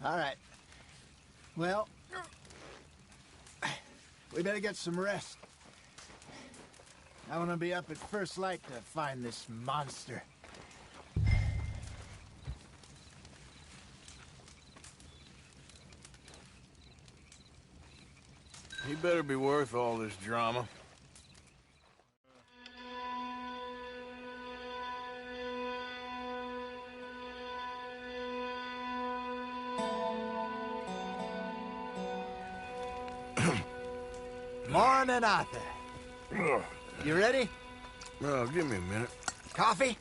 All right. Well, we better get some rest. I want to be up at first light to find this monster. He better be worth all this drama. on then, Arthur. You ready? Well, give me a minute. Coffee?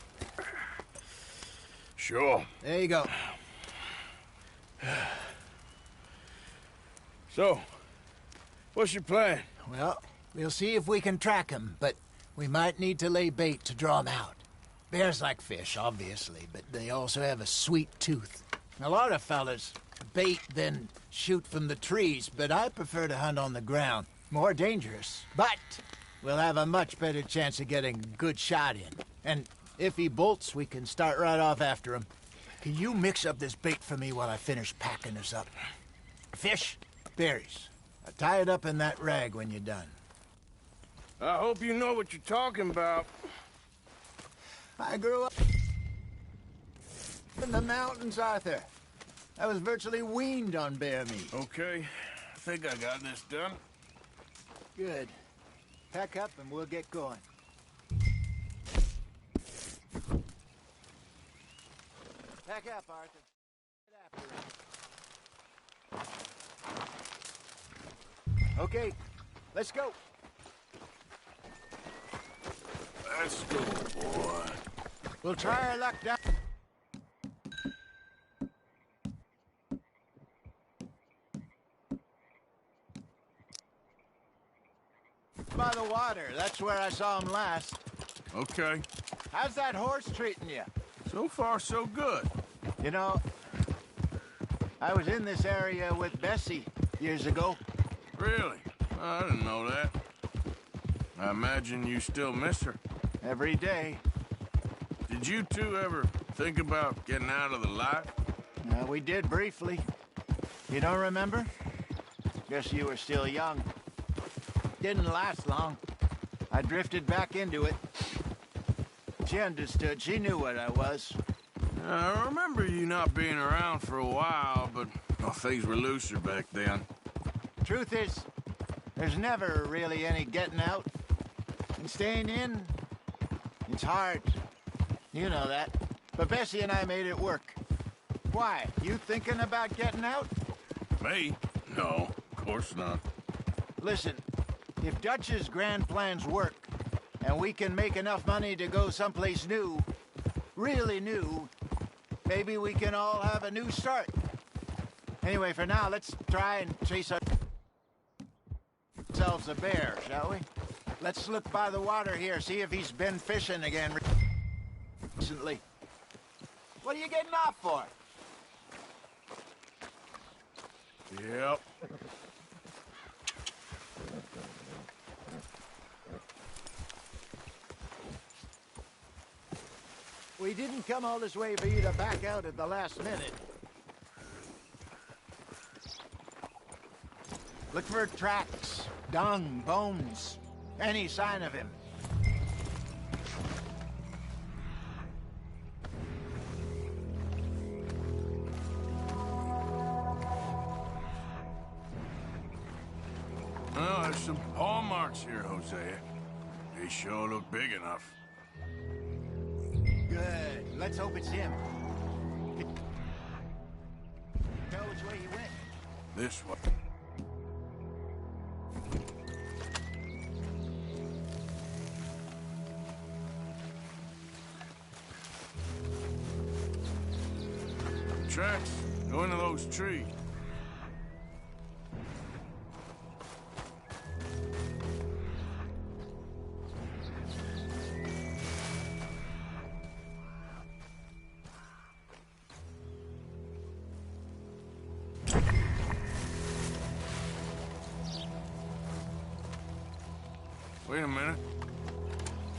Sure. There you go. So, what's your plan? Well, we'll see if we can track him, but we might need to lay bait to draw him out. Bears like fish, obviously, but they also have a sweet tooth. A lot of fellas bait, then shoot from the trees, but I prefer to hunt on the ground. More dangerous, but we'll have a much better chance of getting a good shot in. And if he bolts, we can start right off after him. Can you mix up this bait for me while I finish packing this up? Fish, berries. Tie it up in that rag when you're done. I hope you know what you're talking about. I grew up in the mountains, Arthur. I was virtually weaned on bear meat. Okay, I think I got this done. Good. Pack up and we'll get going. Pack up, Arthur. Get after him. Okay, let's go. Let's go, boy. We'll try our luck down by the water. That's where I saw him last. Okay. How's that horse treating you? So far, so good. You know, I was in this area with Bessie years ago. Really? I didn't know that. I imagine you still miss her. Every day. Did you two ever think about getting out of the life? We did briefly. You don't remember? Guess you were still young. Didn't last long. I drifted back into it. She understood. She knew what I was. I remember you not being around for a while, but things were looser back then. Truth is, there's never really any getting out. And staying in, it's hard. You know that. But Bessie and I made it work. Why? You thinking about getting out? Me? No, of course not. Listen, if Dutch's grand plans work, and we can make enough money to go someplace new, really new, maybe we can all have a new start. Anyway, for now, let's try and chase ourselves a bear, shall we? Let's look by the water here, see if he's been fishing again recently. What are you getting off for? Yep. We didn't come all this way for you to back out at the last minute. Look for tracks, dung, bones, any sign of him. Well, there's some paw marks here, Hosea. They sure look big enough. Good. Let's hope it's him. Tell which way he went. This way. Tracks go into those trees. Wait a minute.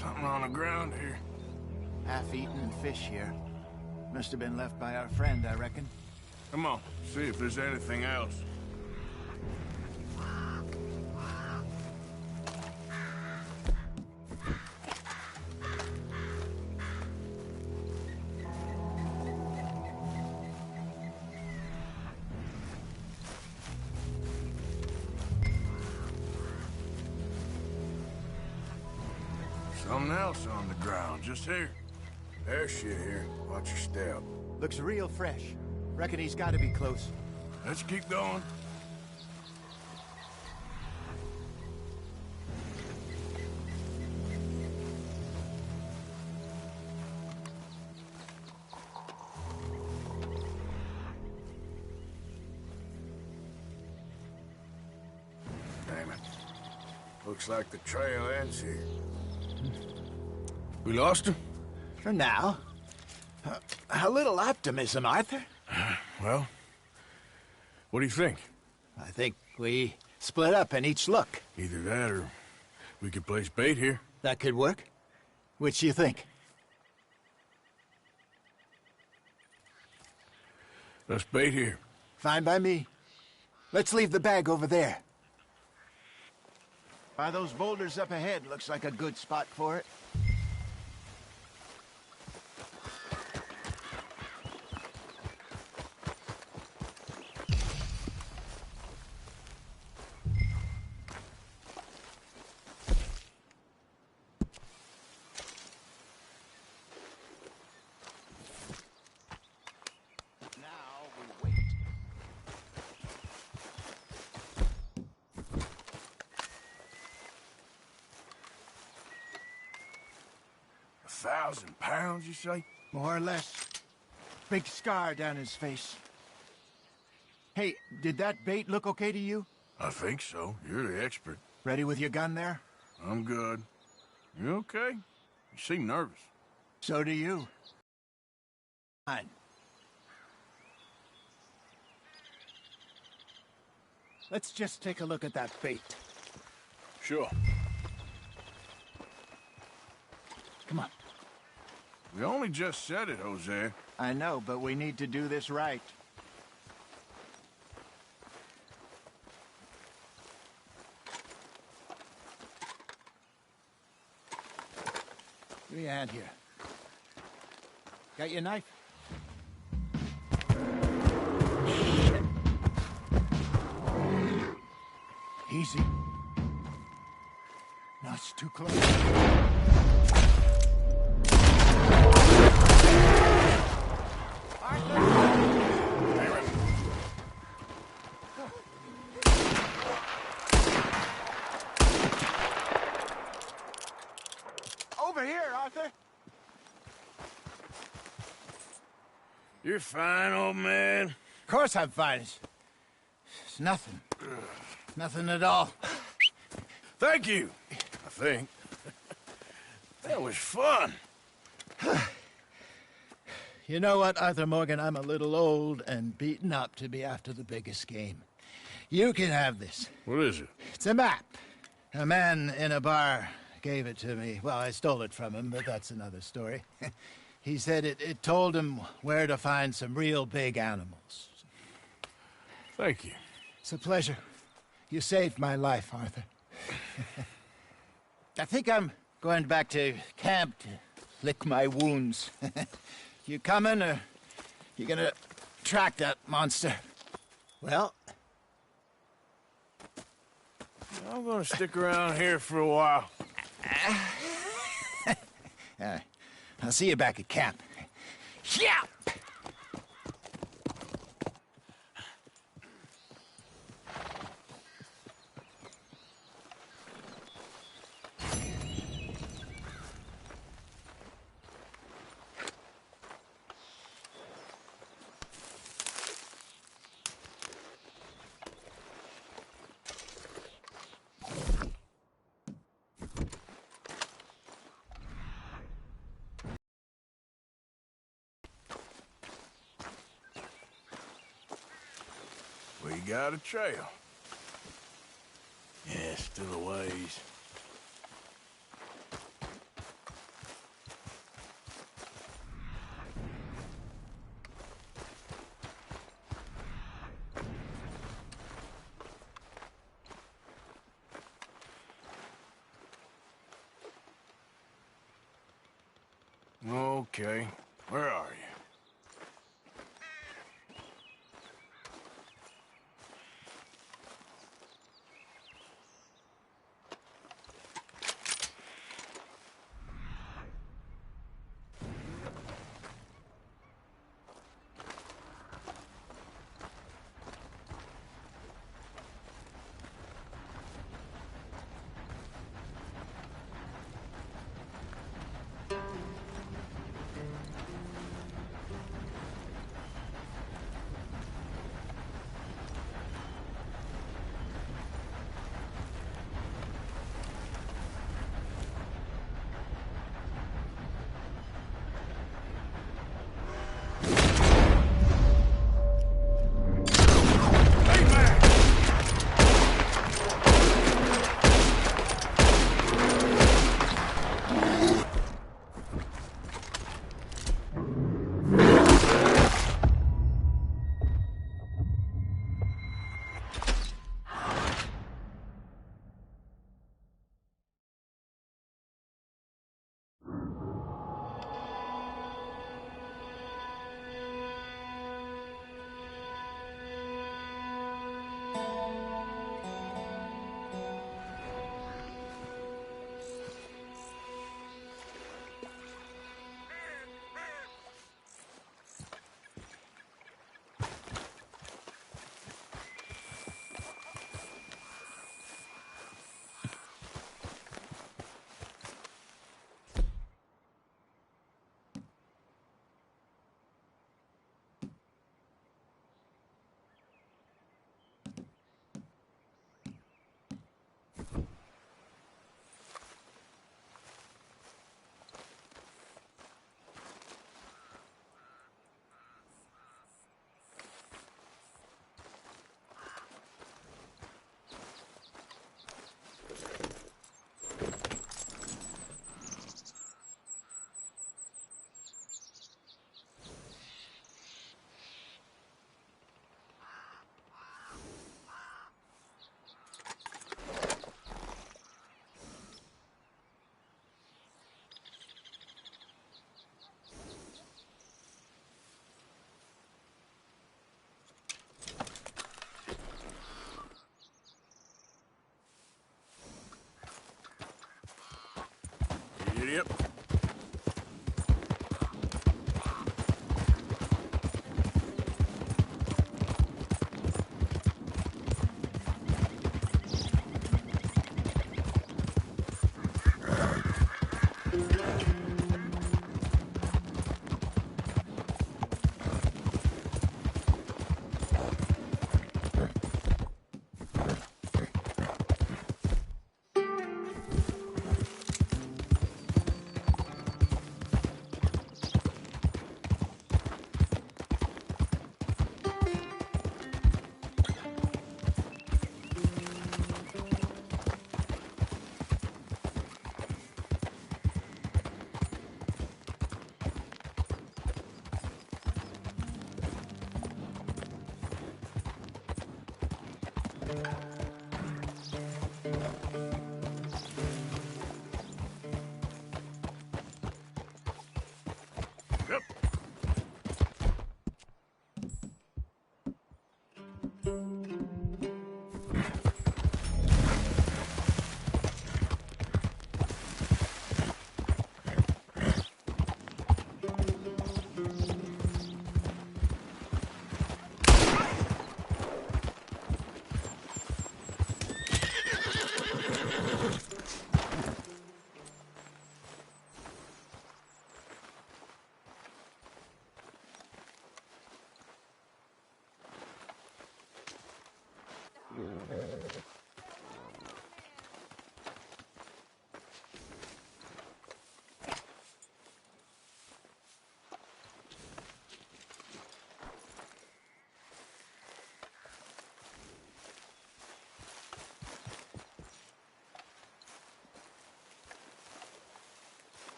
Something on the ground here. Half-eaten fish here. Must have been left by our friend, I reckon. Come on, see if there's anything else. Something else on the ground, just here. There's shit here. Watch your step. Looks real fresh. Reckon he's got to be close. Let's keep going. Looks like the trail ends here. We lost him? For now. A little optimism, Arthur. Well, what do you think? I think we split up and each look. Either that or we could place bait here. That could work. Which do you think? Let's bait here. Fine by me. Let's leave the bag over there. By those boulders up ahead, looks like a good spot for it. £1,000, you say? More or less. Big scar down his face. Hey, did that bait look okay to you? I think so. You're the expert. Ready with your gun there? I'm good. You okay? You seem nervous. So do you. Fine. Let's just take a look at that bait. Sure. Come on. We only just said it, Jose. I know, but we need to do this right. Give me a hand here. Got your knife? Shit. Easy. No, it's too close. Over here, Arthur. You're fine, old man. Of course I'm fine. It's nothing. Nothing at all. Thank you, I think. That was fun. You know what, Arthur Morgan? I'm a little old and beaten up to be after the biggest game. You can have this. What is it? It's a map. A man in a bar gave it to me. Well, I stole it from him, but that's another story. He said it told him where to find some real big animals. Thank you. It's a pleasure. You saved my life, Arthur. I think I'm going back to camp to lick my wounds. You coming, or you gonna track that monster? Well, I'm gonna stick around here for a while. I'll see you back at camp. Yeah! We got a trail. Yeah, still a ways. Okay, where are you? Giddy up. Yep.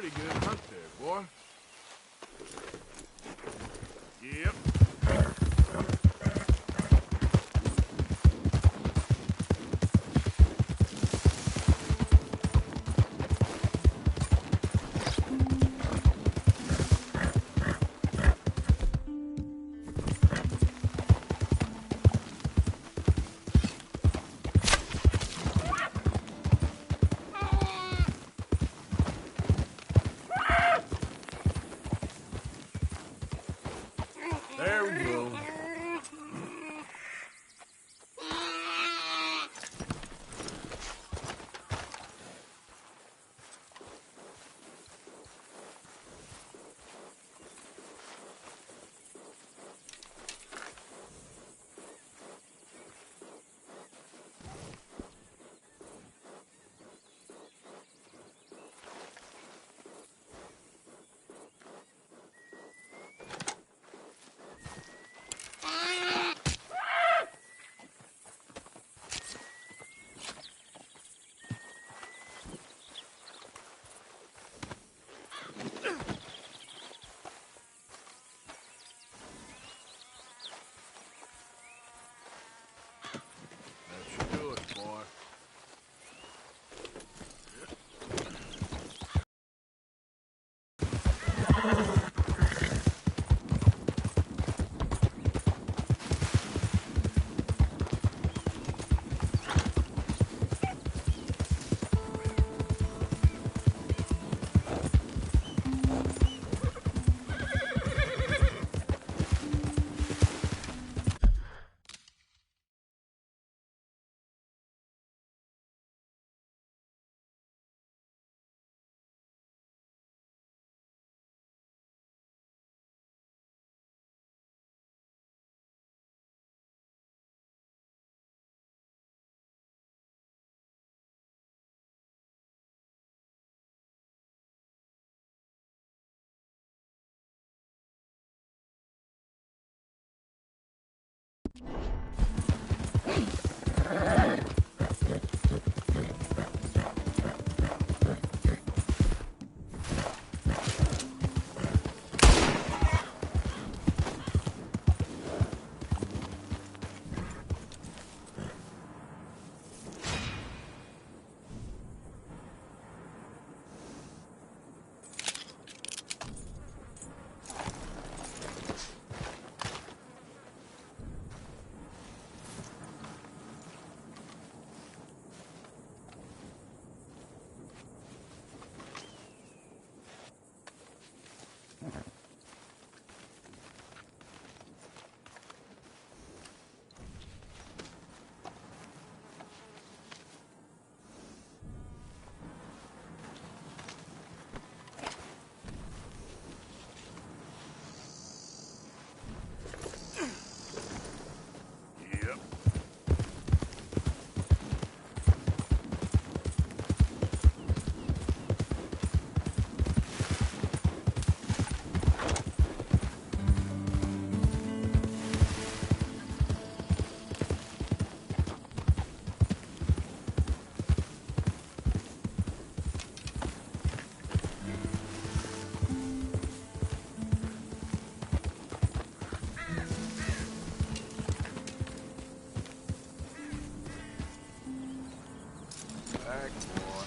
Pretty good hunt there, boy. Yep. There we go. That should do it, boy. Back, boy.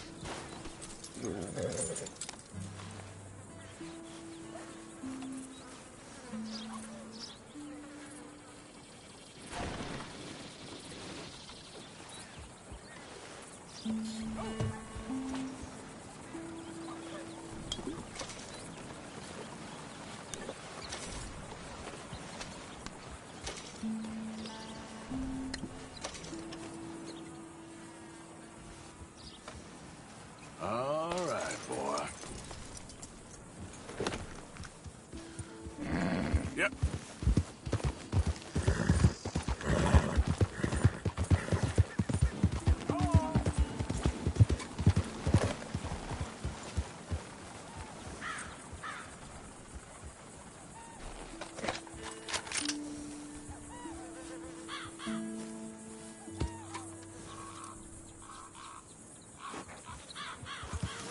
All right, boy. Yep.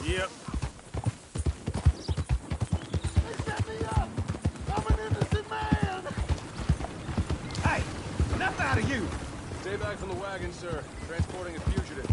Yep. out of you? Stay back from the wagon, sir. Transporting a fugitive.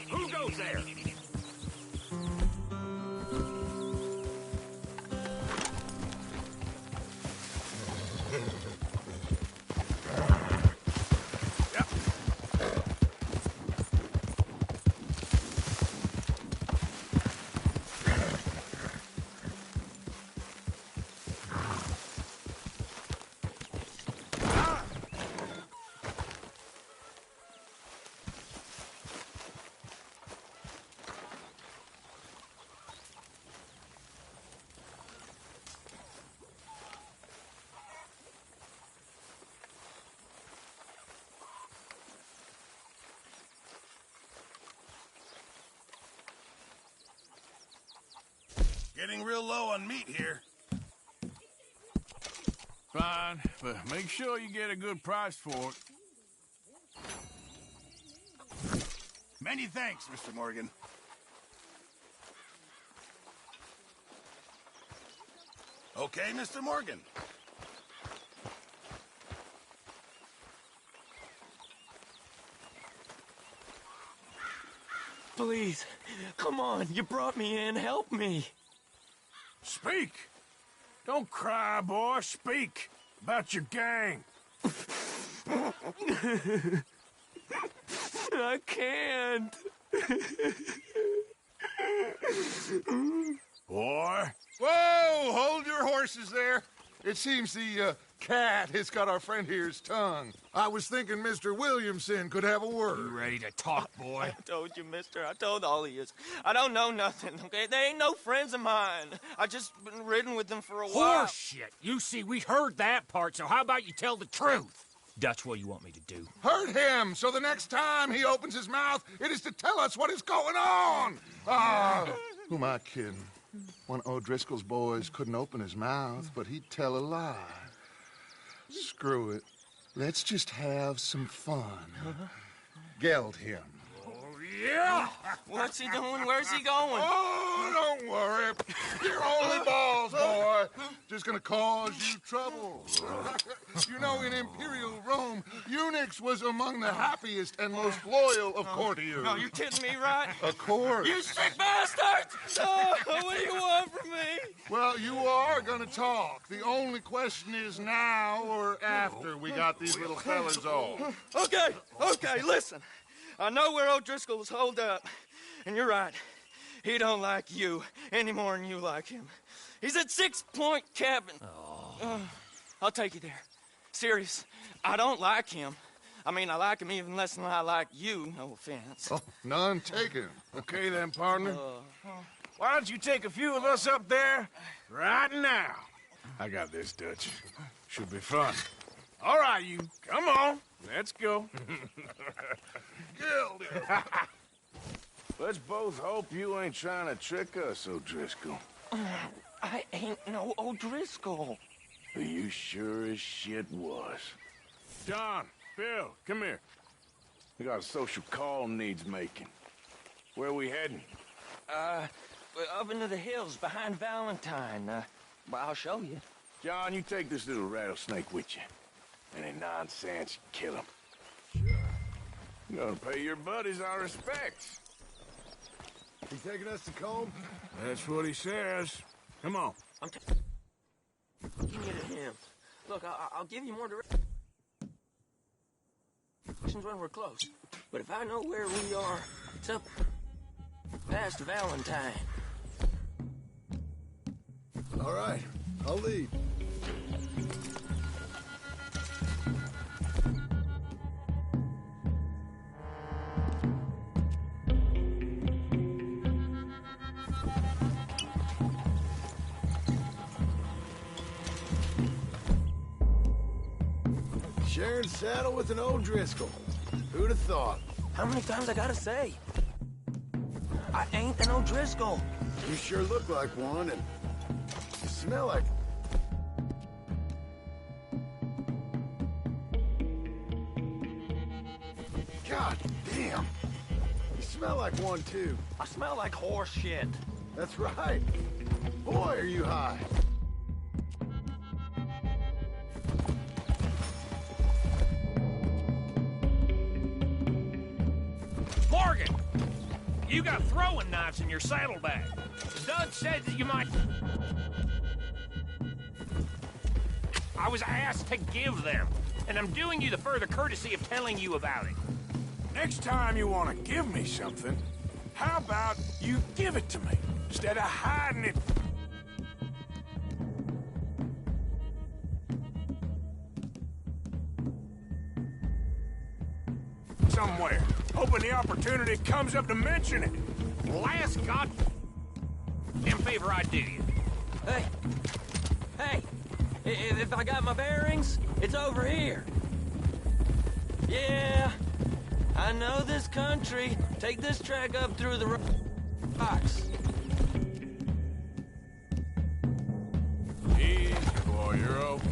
Who goes there? Getting real low on meat here. Fine, but make sure you get a good price for it. Many thanks, Mr. Morgan. Okay, Mr. Morgan. Please, come on. You brought me in. Help me. Speak! Don't cry, boy. Speak about your gang. I can't. Boy. Whoa! Hold your horses there. It seems the cat has got our friend here's tongue. I was thinking Mr. Williamson could have a word. You ready to talk, boy? I told you, mister. I told all of you. I don't know nothing, okay? They ain't no friends of mine. I just been riding with them for a while. Horse shit. You see, we heard that part, so how about you tell the truth? That's what you want me to do. Hurt him, so the next time he opens his mouth, it is to tell us what is going on. Who am I kidding? One of O'Driscoll's boys couldn't open his mouth, but he'd tell a lie. Screw it. Let's just have some fun. Geld him. Yeah! What's he doing? Where's he going? Oh, don't worry. You're only balls, boy. Just gonna cause you trouble. You know, in Imperial Rome, eunuchs was among the happiest and most loyal of courtiers. No, you kidding me, right? Of course. You sick bastard! Oh, what do you want from me? Well, you are gonna talk. The only question is now or after we got these little fellas off. Okay, listen. I know where O'Driscoll is holed up, and you're right. He don't like you any more than you like him. He's at 6 Point Cabin. I'll take you there. Serious, I don't like him. I mean, I like him even less than I like you, no offense. Oh, none taken. Okay then, partner. Why don't you take a few of us up there right now? I got this, Dutch. Should be fun. All right, you. Come on. Let's go. Let's both hope you ain't trying to trick us, O'Driscoll. I ain't no O'Driscoll. You sure as shit was. John, Bill, come here. We got a social call needs making. Where are we heading? Up into the hills behind Valentine. Well, I'll show you. John, you take this little rattlesnake with you. Any nonsense, kill him. You're gonna pay your buddies our respects. He taking us to comb? That's what he says. Come on. I'm taking you to him. Look, I'll give you more directions when we're close. But if I know where we are, it's up past Valentine. All right, I'll lead. Sharing saddle with an O'Driscoll. Who'd have thought? How many times I gotta say? I ain't an O'Driscoll. You sure look like one, and you smell like... God damn. You smell like one, too. I smell like horse shit. That's right. Boy, are you high. Morgan! You got throwing knives in your saddlebag. Dud said that you might... I was asked to give them, and I'm doing you the further courtesy of telling you about it. Next time you want to give me something, how about you give it to me, instead of hiding it? Somewhere, hoping the opportunity comes up to mention it. Last goddamn favor I do you. Hey, if I got my bearings, it's over here. Yeah, I know this country. Take this track up through the rocks. Easy, boy, you're okay.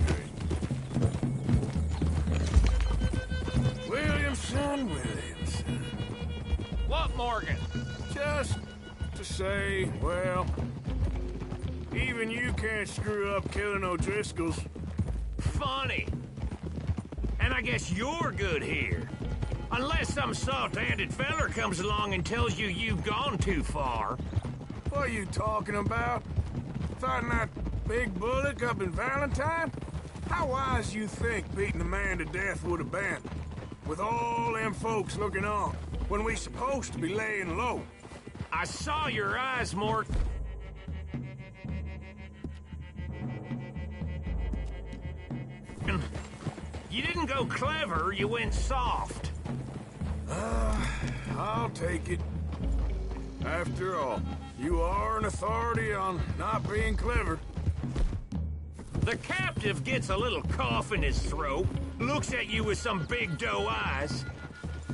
Williamson. What, Morgan? Just to say, well, even you can't screw up killing O'Driscolls. Funny. And I guess you're good here. Unless some soft-handed feller comes along and tells you you've gone too far. What are you talking about? Fighting that big bullock up in Valentine? How wise you think beating a man to death would have been? With all them folks looking on, when we supposed to be laying low. I saw your eyes, Mort. You didn't go clever, you went soft. I'll take it. After all, you are an authority on not being clever. The captive gets a little cough in his throat, looks at you with some big doe eyes.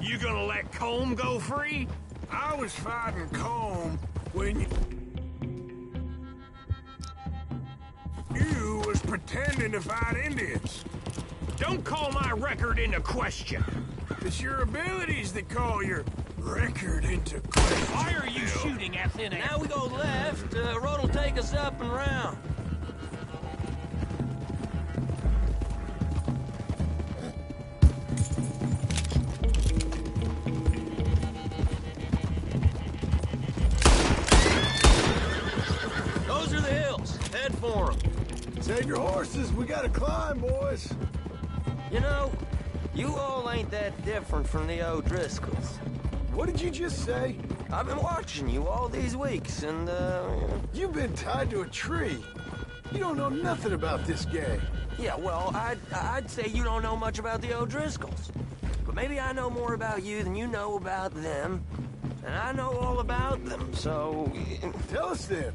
You gonna let Combe go free? I was fighting Combe when you was pretending to fight Indians. Don't call my record into question. It's your abilities that call your record into question. Why are you shooting at thin air? Now we go left. Road'll take us up and round. Those are the hills. Head for them. Save your horses. We gotta climb, boys. You know, you all ain't that different from the O'Driscolls. What did you just say? I've been watching you all these weeks, and, You've been tied to a tree. You don't know nothing about this gang. Yeah, well, I'd say you don't know much about the O'Driscolls. But maybe I know more about you than you know about them. And I know all about them, so... Tell us then.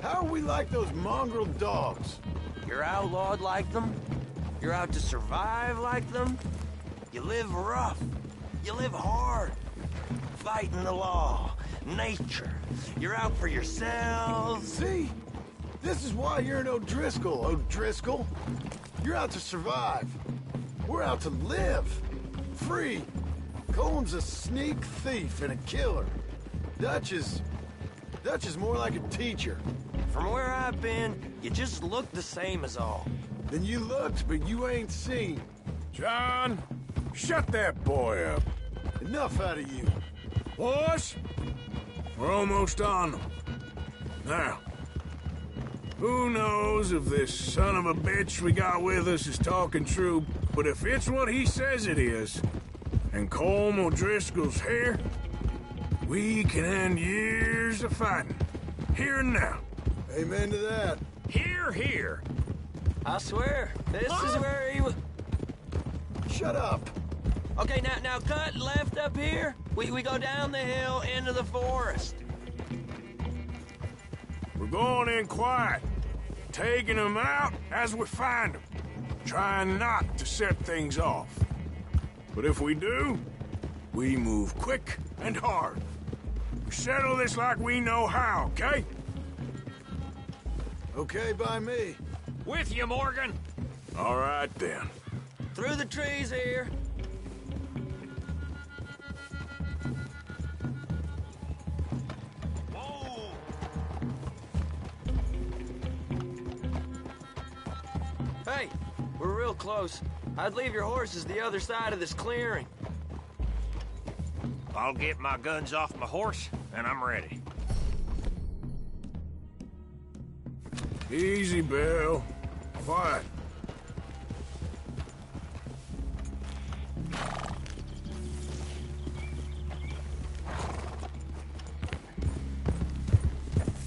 How are we like those mongrel dogs? You're outlawed like them? You're out to survive like them? You live rough. You live hard. Fighting the law, nature. You're out for yourselves. See? This is why you're an O'Driscoll, O'Driscoll. You're out to survive. We're out to live. Free. Coleman's a sneak thief and a killer. Dutch is more like a teacher. From where I've been, you just look the same as all. Then you looked, but you ain't seen. John, shut that boy up. Enough out of you. Boys, we're almost on them. Now, who knows if this son of a bitch we got with us is talking true, but if it's what he says it is, and Colm O'Driscoll's here, we can end years of fighting. Here and now. Amen to that. Here, here. I swear, this is where he was... Shut up. Okay, now cut left up here. We go down the hill into the forest. We're going in quiet, taking them out as we find them, trying not to set things off. But if we do, we move quick and hard. We settle this like we know how, okay? Okay by me. With you, Morgan. All right, then. Through the trees here. Whoa! Hey, we're real close. I'd leave your horses the other side of this clearing. I'll get my guns off my horse, and I'm ready. Easy, Bill. Quiet.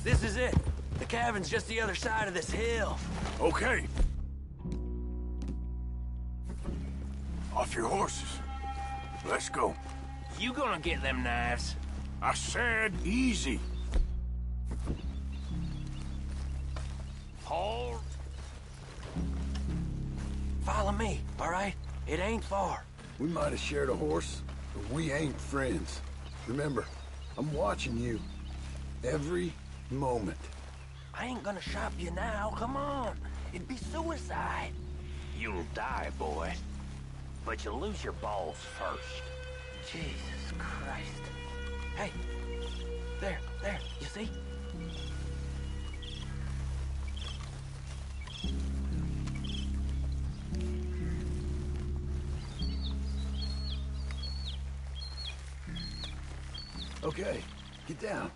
This is it. The cabin's just the other side of this hill. Okay. Off your horses. Let's go. You gonna get them knives? I said easy. Hold. Follow me, all right? It ain't far. We might have shared a horse, but we ain't friends. Remember, I'm watching you. Every moment. I ain't gonna shop you now, come on. It'd be suicide. You'll die, boy. But you'll lose your balls first. Jesus Christ. Hey, there, you see? Okay, get down.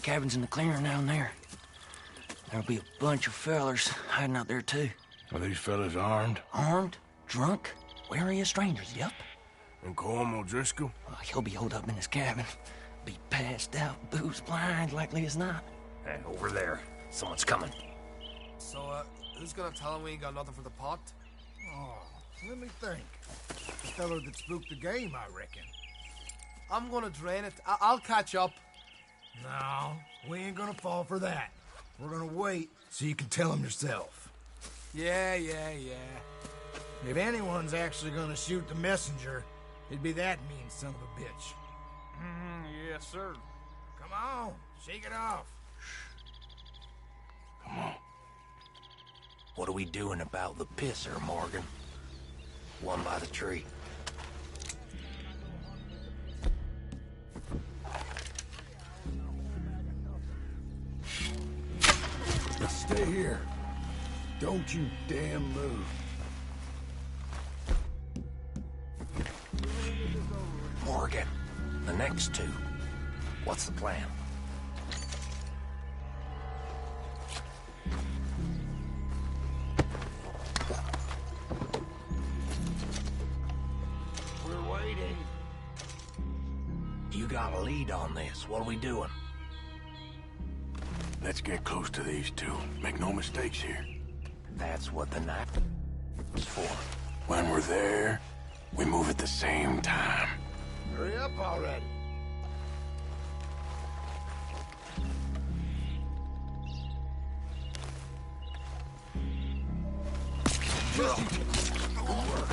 Cabin's in the clearing down there. There'll be a bunch of fellers hiding out there, too. Are these fellas armed? Armed? Drunk? Wary of strangers, yep. And Colm O'Driscoll? He'll be holed up in his cabin. Be passed out, booze blind, likely as not. Hey, over there. Someone's coming. So, who's gonna tell him we ain't got nothing for the pot? Oh, let me think. The fella that spooked the game, I reckon. I'm gonna drain it. I'll catch up. No, we ain't gonna fall for that. We're gonna wait so you can tell him yourself. Yeah. If anyone's actually gonna shoot the messenger, it'd be that mean son of a bitch. Yes, sir. Come on, shake it off. Come on. What are we doing about the pisser, Morgan? One by the tree. Stay here. Don't you damn move. Morgan, the next two. What's the plan? We're waiting. You got a lead on this. What are we doing? Let's get close to these two. Make no mistakes here. That's what the knife is for. When we're there, we move at the same time. Hurry up already. Just you. Good work.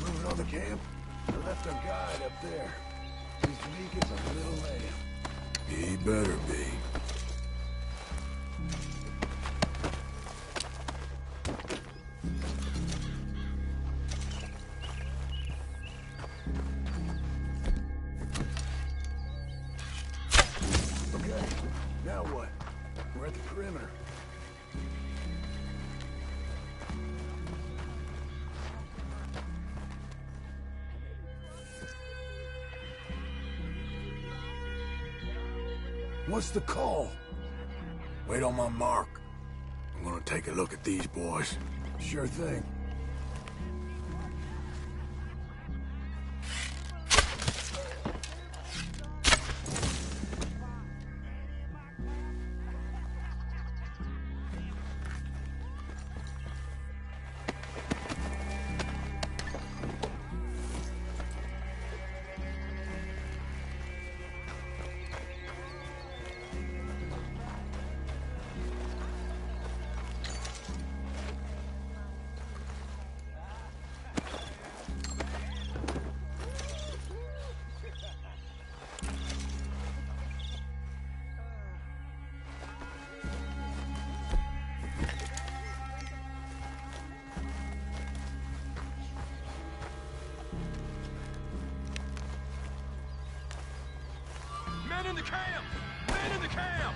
Moving on the camp. I left our guide up there. He's meek as a little lamb. He better be. Okay, now what? We're at the perimeter. What's the call? Wait on my mark. I'm gonna take a look at these boys. Sure thing. Men in the camp! Men in the camp!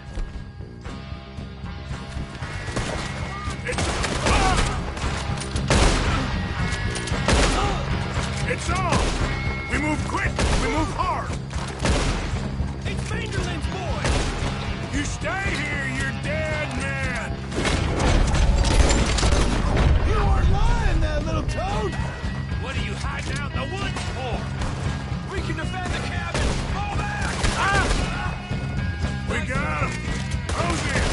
It's on! We move quick! We move hard! It's Vanderlyn's boy! You stay here, you're dead man! You weren't lying, that little toad! What are you hiding out in the woods for? We can defend the cabin! Fall back! We got him! Hose in!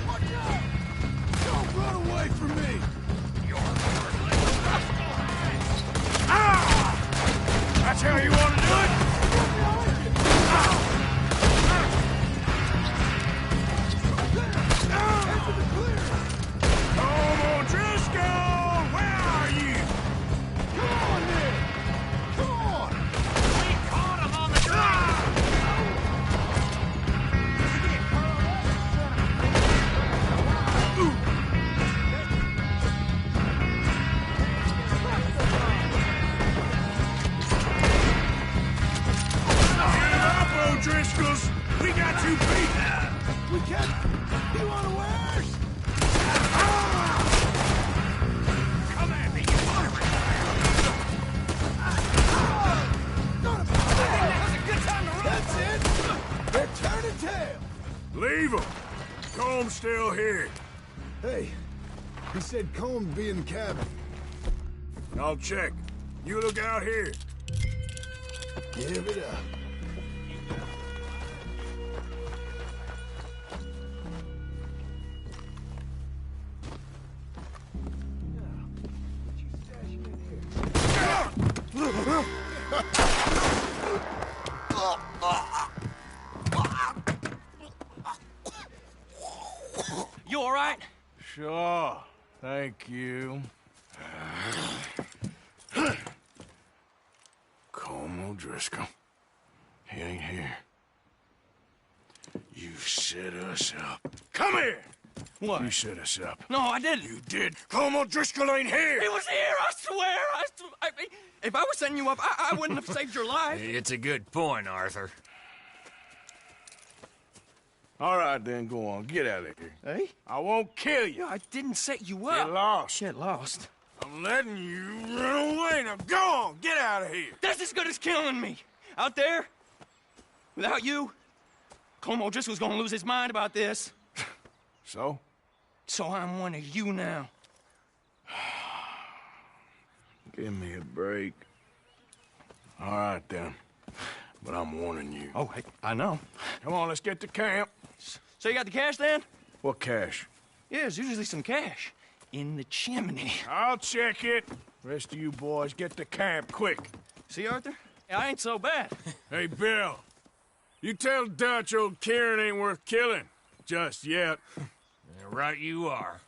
Watch out! Don't run away from me! That's how you want to do it? Come on, Driscoll! Where are you? Come on, then! Come on! We caught him on the drive! Driscolls, we got you beat! We can't... You want to worse? Come at me, you That's a good time to run! That's it! They're turning tail! Leave them! Comb's still here. Hey, he said Colm be in the cabin. I'll check. You look out here. Give it up. You all right? Sure. Thank you. Colm O'Driscoll. He ain't here. You set us up. Come here! What? You set us up. No, I didn't. You did. Colm O'Driscoll ain't here! He was here, I swear! If I was setting you up, I wouldn't have saved your life. It's a good point, Arthur. All right, then, go on. Get out of here. Hey? I won't kill you. I didn't set you up. Get lost. Get lost. I'm letting you run away. Now go on. Get out of here. That's as good as killing me. Out there, without you, Colm O'Driscoll's gonna lose his mind about this. So? So I'm one of you now. Give me a break. All right, then. But I'm warning you. Oh, hey, I know. Come on, let's get to camp. So you got the cash, then? What cash? Yeah, there's usually some cash. In the chimney. I'll check it. Rest of you boys, get to camp, quick. See, Arthur? I ain't so bad. Hey, Bill. You tell Dutch old Kieran ain't worth killing. Just yet. Yeah, right you are.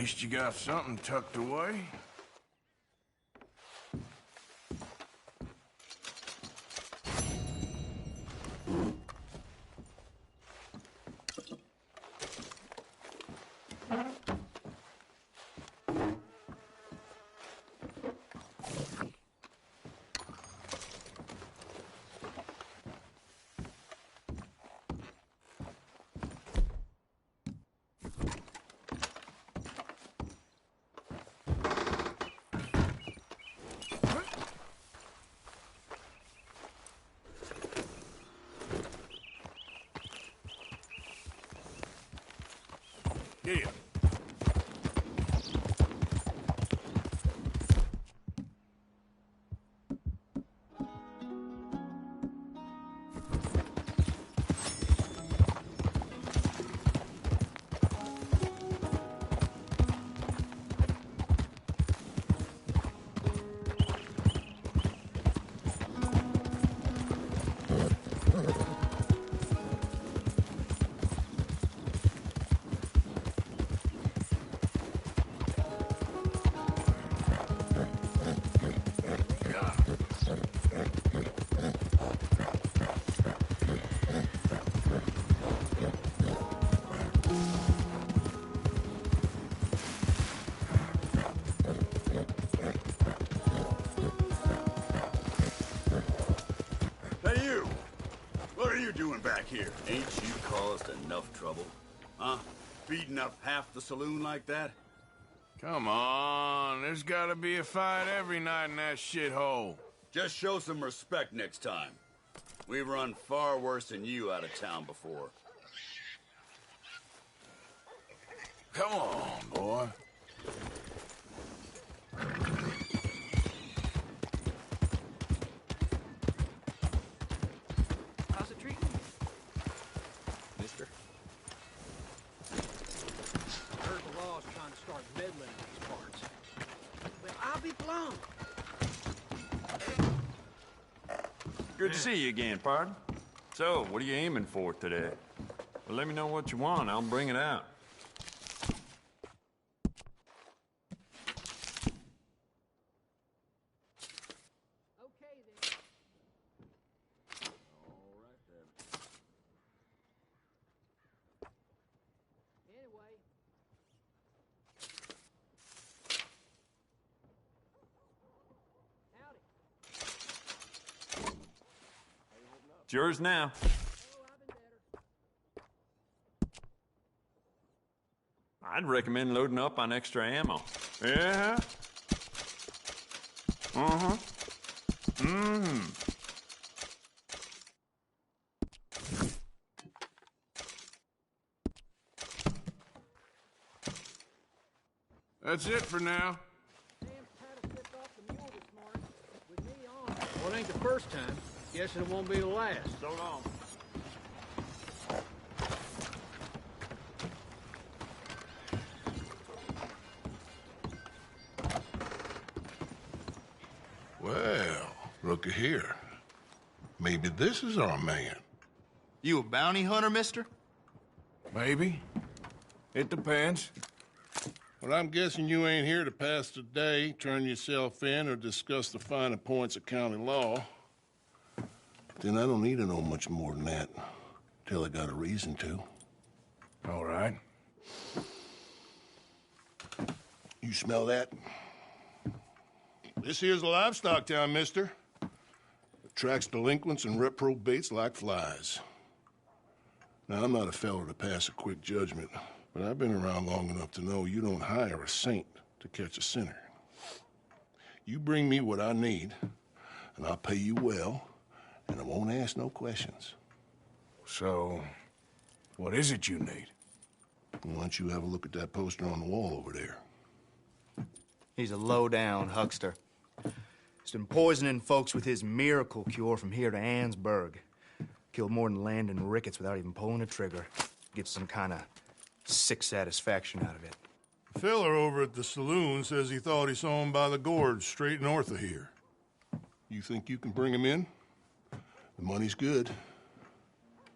least you got something tucked away. Yeah. Hey, you! What are you doing back here? Ain't you caused enough trouble? Huh? Beating up half the saloon like that? Come on, there's gotta be a fight every night in that shithole. Just show some respect next time. We've run far worse than you out of town before. Come on, boy. How's it treating you, mister? I heard the law's trying to start meddling in these parts. Well, I'll be blown. Good to see you again, pardon. So, what are you aiming for today? Well, let me know what you want. I'll bring it out. It's yours now. I'd recommend loading up on extra ammo. Yeah? Uh-huh. Mm-hmm. That's it for now. Well, it ain't the first time. Guess it won't be the last. So long. Well, looky here. Maybe this is our man. You a bounty hunter, mister? Maybe. It depends. Well, I'm guessing you ain't here to pass the day, turn yourself in, or discuss the finer points of county law. Then I don't need to know much more than that, till I got a reason to. All right. You smell that? This here's a livestock town, mister. Attracts delinquents and reprobates like flies. Now, I'm not a fellow to pass a quick judgment, but I've been around long enough to know you don't hire a saint to catch a sinner. You bring me what I need, and I'll pay you well, and I won't ask no questions. So, what is it you need? Why don't you have a look at that poster on the wall over there? He's a low-down huckster. He's been poisoning folks with his miracle cure from here to Annesburg. Killed more than Landon Ricketts without even pulling a trigger. Gets some kind of sick satisfaction out of it. The fella over at the saloon says he thought he saw him by the gorge straight north of here. You think you can bring him in? The money's good.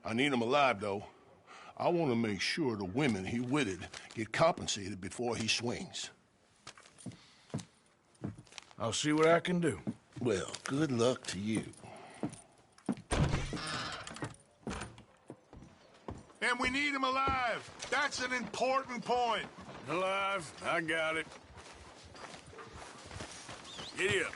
I need him alive, though. I want to make sure the women he witted get compensated before he swings. I'll see what I can do. Well, good luck to you. And we need him alive. That's an important point. Alive, I got it. Giddy up.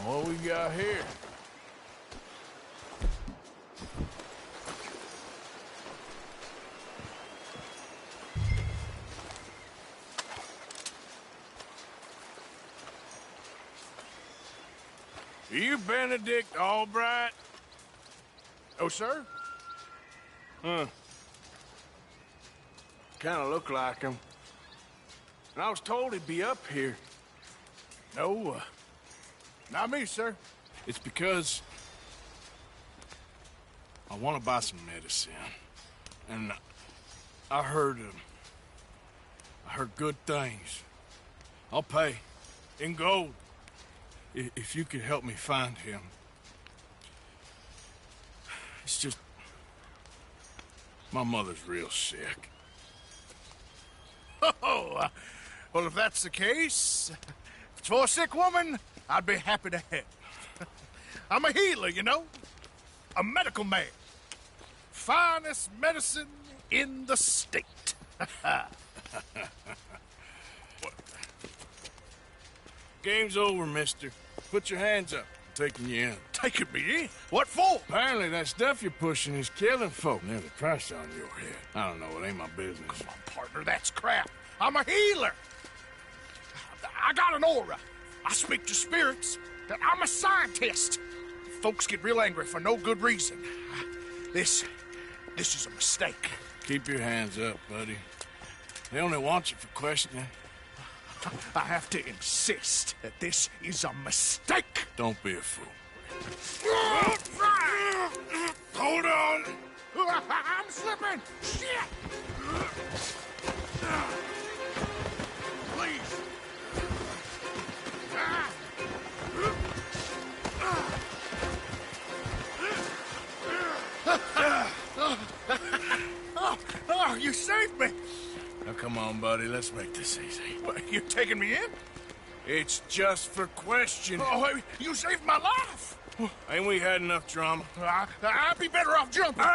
What we got here? Are you Benedict Albright? Oh, sir? Huh. Kinda look like him. And I was told he'd be up here. No, not me, sir. It's because I want to buy some medicine. And I heard good things. I'll pay in gold if you could help me find him. It's just my mother's real sick. Oh, well, if that's the case, if it's for a sick woman, I'd be happy to help. I'm a healer, you know? A medical man. Finest medicine in the state. Game's over, mister. Put your hands up. I'm taking you in. Taking me in? What for? Apparently that stuff you're pushing is killing folk. There's a price on your head. I don't know. It ain't my business. Come on, partner. That's crap. I'm a healer. I got an aura. I speak to spirits. I'm a scientist. Folks get real angry for no good reason. This is a mistake. Keep your hands up, buddy. They only want you for questioning. I have to insist that this is a mistake. Don't be a fool. Hold on. I'm slipping. Shit. Please. Oh, you saved me. Now, come on, buddy. Let's make this easy. What, you taking me in? It's just for questioning. Oh, you saved my life. Ain't we had enough drama? I'd be better off jumping.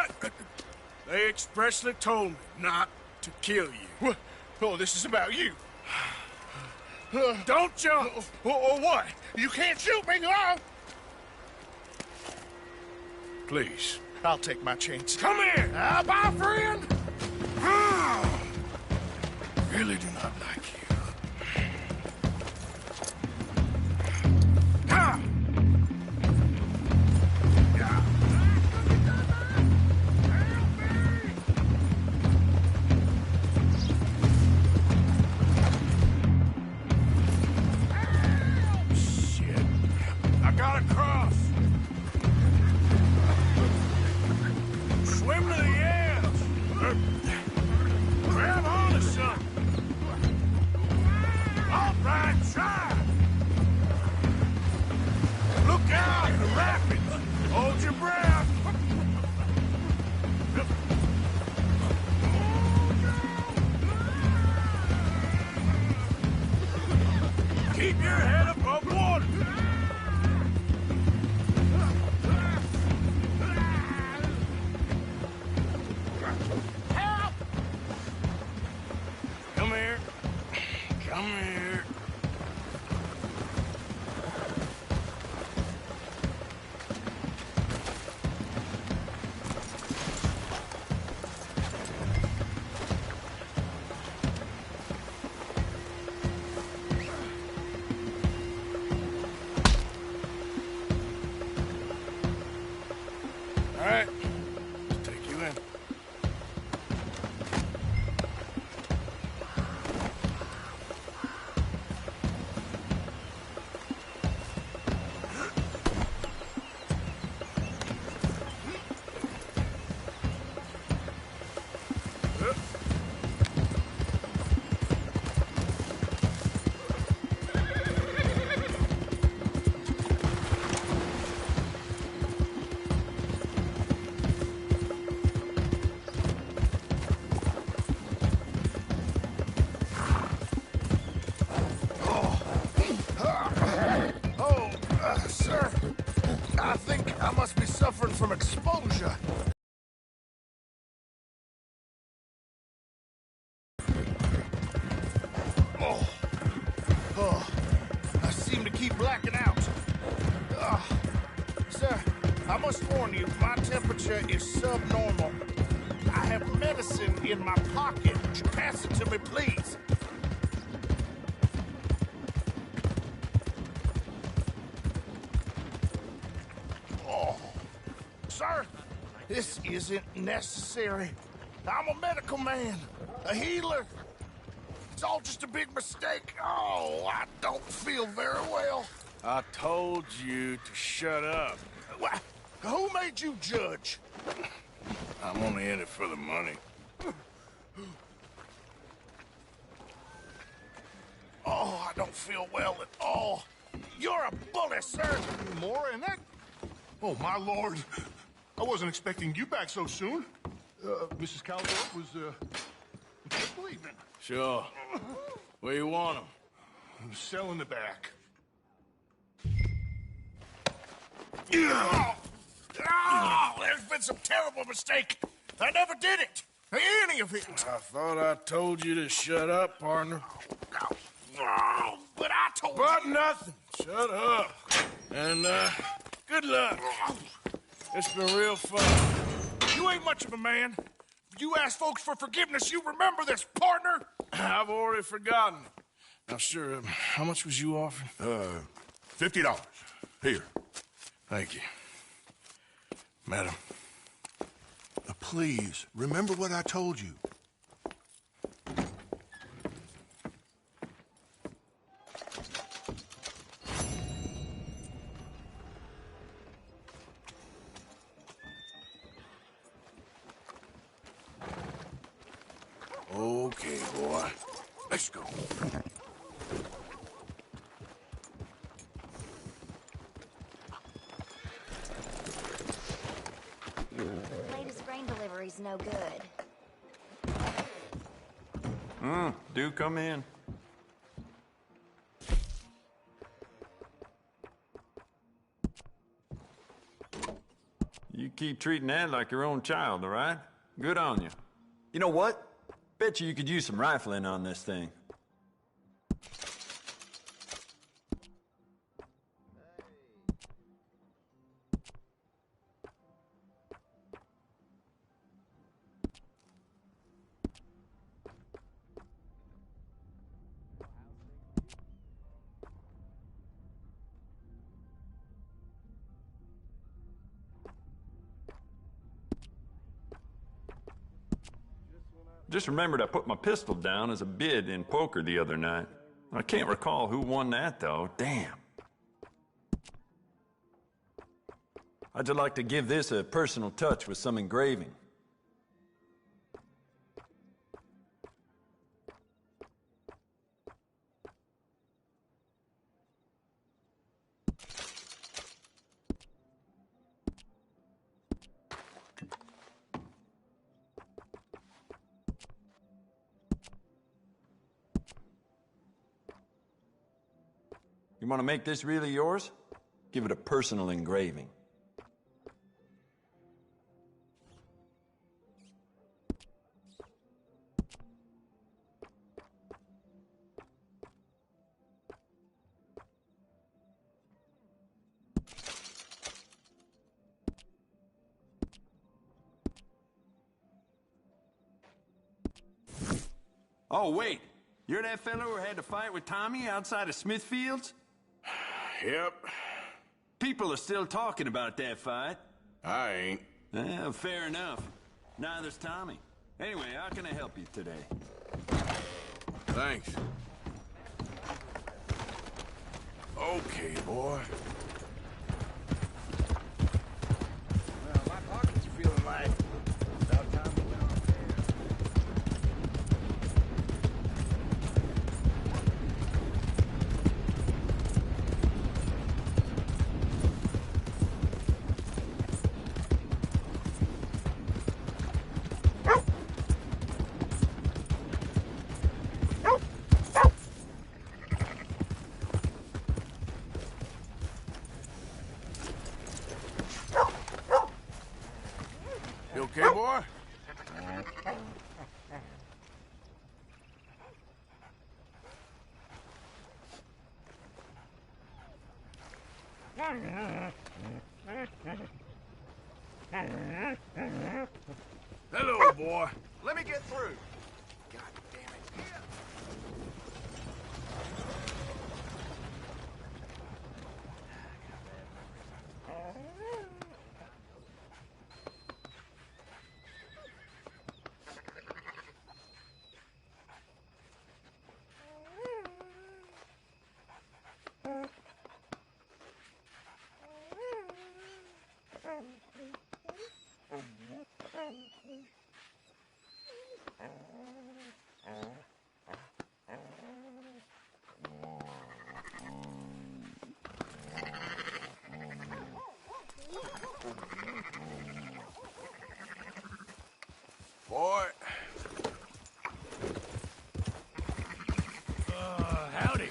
They expressly told me not to kill you. Oh, this is about you. Don't jump. Or what? You can't shoot me. Oh. Please. I'll take my chance. Come here. Bye, friend. Really do not like you. Shit. I gotta cross. Swim to the edge. Grab on to something. blacking out. Sir, I must warn you, my temperature is subnormal. I have medicine in my pocket. Would you pass it to me, please? Oh, sir, this isn't necessary. I'm a medical man, a healer. It's all just a big mistake. Oh, I don't feel very well. I told you to shut up. What? Who made you judge? I'm only in it for the money. Oh, I don't feel well at all. You're a bully, sir. More in that? Oh, my lord. I wasn't expecting you back so soon. Mrs. Caldwell was, leaving. Sure. Where you want him? Cell in the back. Oh, there's been some terrible mistake. I never did it. Any of it. I thought I told you to shut up, partner. Oh, but I told But you. nothing. Shut up. And, good luck. It's been real fun. You ain't much of a man. You ask folks for forgiveness, you remember this, partner? I've already forgotten. Now, sure, how much was you offering? $50. Here. Thank you. Madam. Please, remember what I told you. Okay, boy. Let's go. Latest grain delivery's no good. Do come in. You keep treating that like your own child, all right? Good on you. You know what? Bet you could use some rifling on this thing. Just remembered I put my pistol down as a bid in poker the other night. I can't recall who won that, though. Damn. I'd just like to give this a personal touch with some engraving. You want to make this really yours? Give it a personal engraving. Oh, wait. You're that fellow who had to fight with Tommy outside of Smithfield's? Yep. People are still talking about that fight. I ain't. Well, fair enough. Neither's Tommy. Anyway, how can I help you today? Thanks. Okay, boy. Well, my pockets are feeling like about time we went on there. You okay, boy? Hello, boy. Let me get through. God damn it. Boy. Howdy.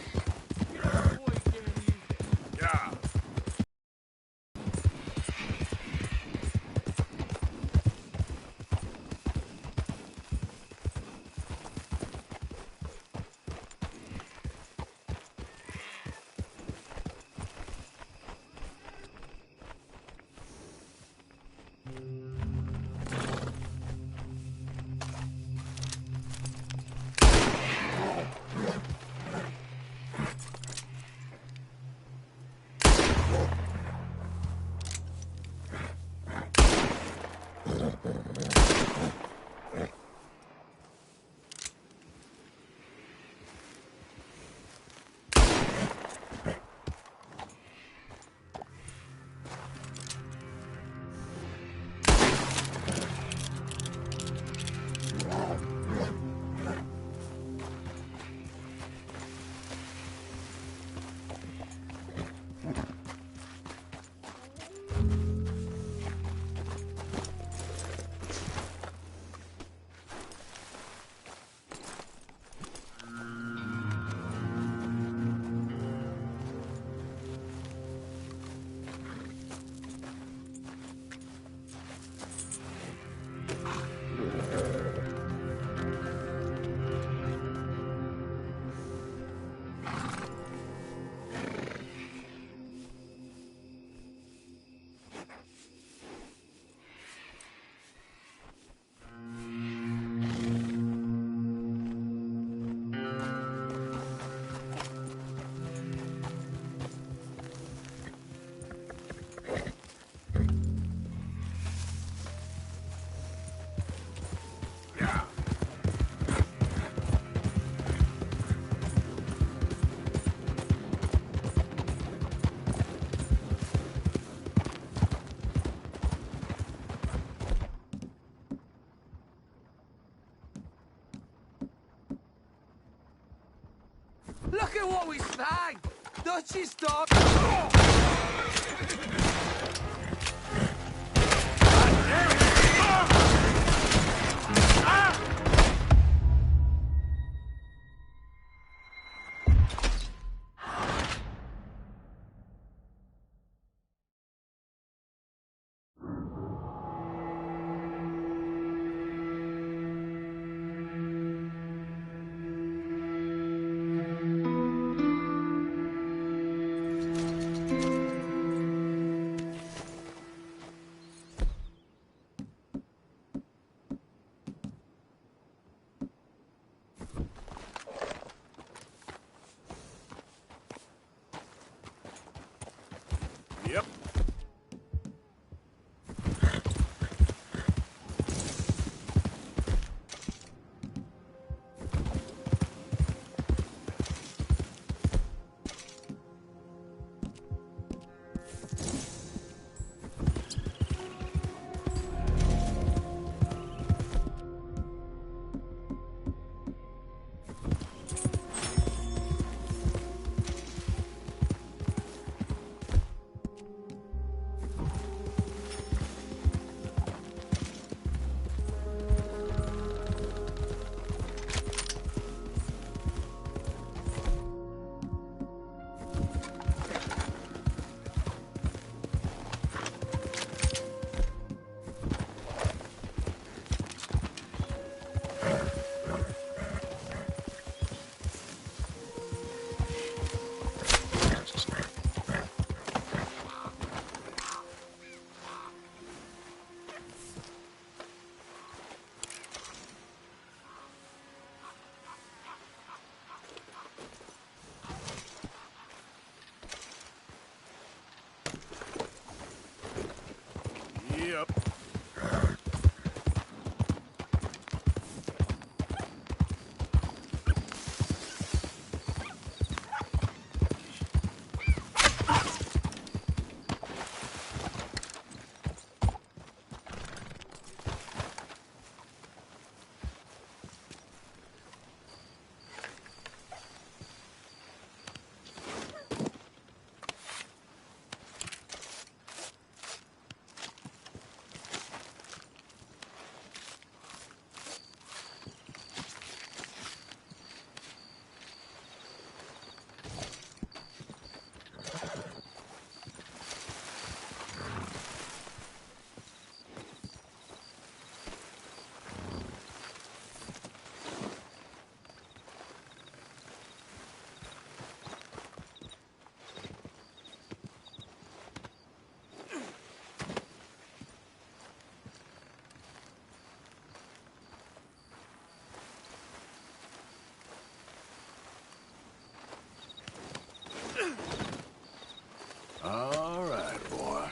Yeah. Look at what we snagged! Don't you stop! Yep. All right, boy.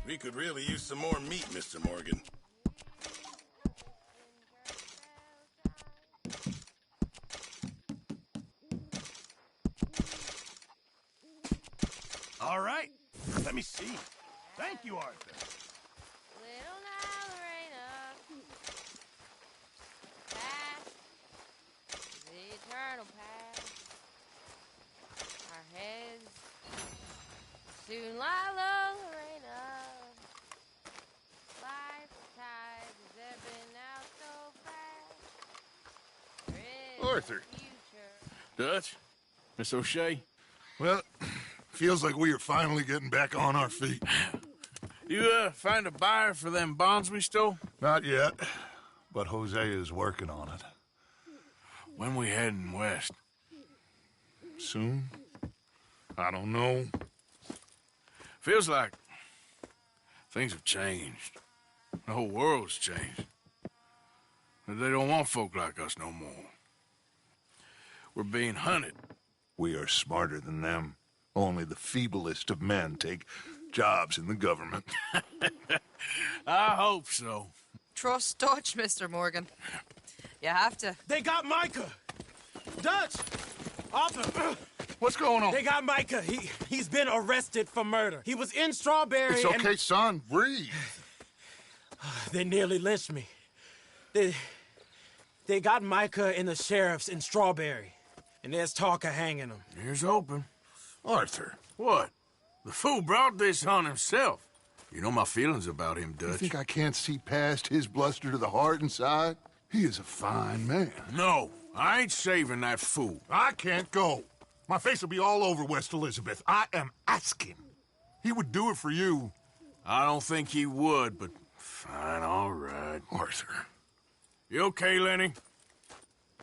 We could really use some more meat, Mr. Morgan. All right. Let me see. Thank you, Arthur. Little Nalarena, past the eternal past. Our heads soon lie low, Lorena. Life tides is ebbing out so fast. There is Arthur. no future. Dutch? Miss O'Shea? Well, feels like we are finally getting back on our feet. You, find a buyer for them bonds we stole? Not yet, but Jose is working on it. When we heading west? Soon? I don't know. Feels like things have changed. The whole world's changed. They don't want folk like us no more. We're being hunted. We are smarter than them. Only the feeblest of men take jobs in the government. I hope so. Trust Dutch, Mr. Morgan. You have to. They got Micah! Dutch! Arthur! What's going on? They got Micah. He's been arrested for murder. He was in Strawberry. It's okay, son. Breathe. They nearly lynched me. They got Micah and the sheriffs in Strawberry. And there's talk of hanging him. Here's hoping. Arthur. What? The fool brought this on himself. You know my feelings about him, Dutch. You think I can't see past his bluster to the heart inside? He is a fine man. No, I ain't saving that fool. I can't go. My face will be all over West Elizabeth. I am asking. He would do it for you. I don't think he would, but fine, all right. Arthur. You okay, Lenny?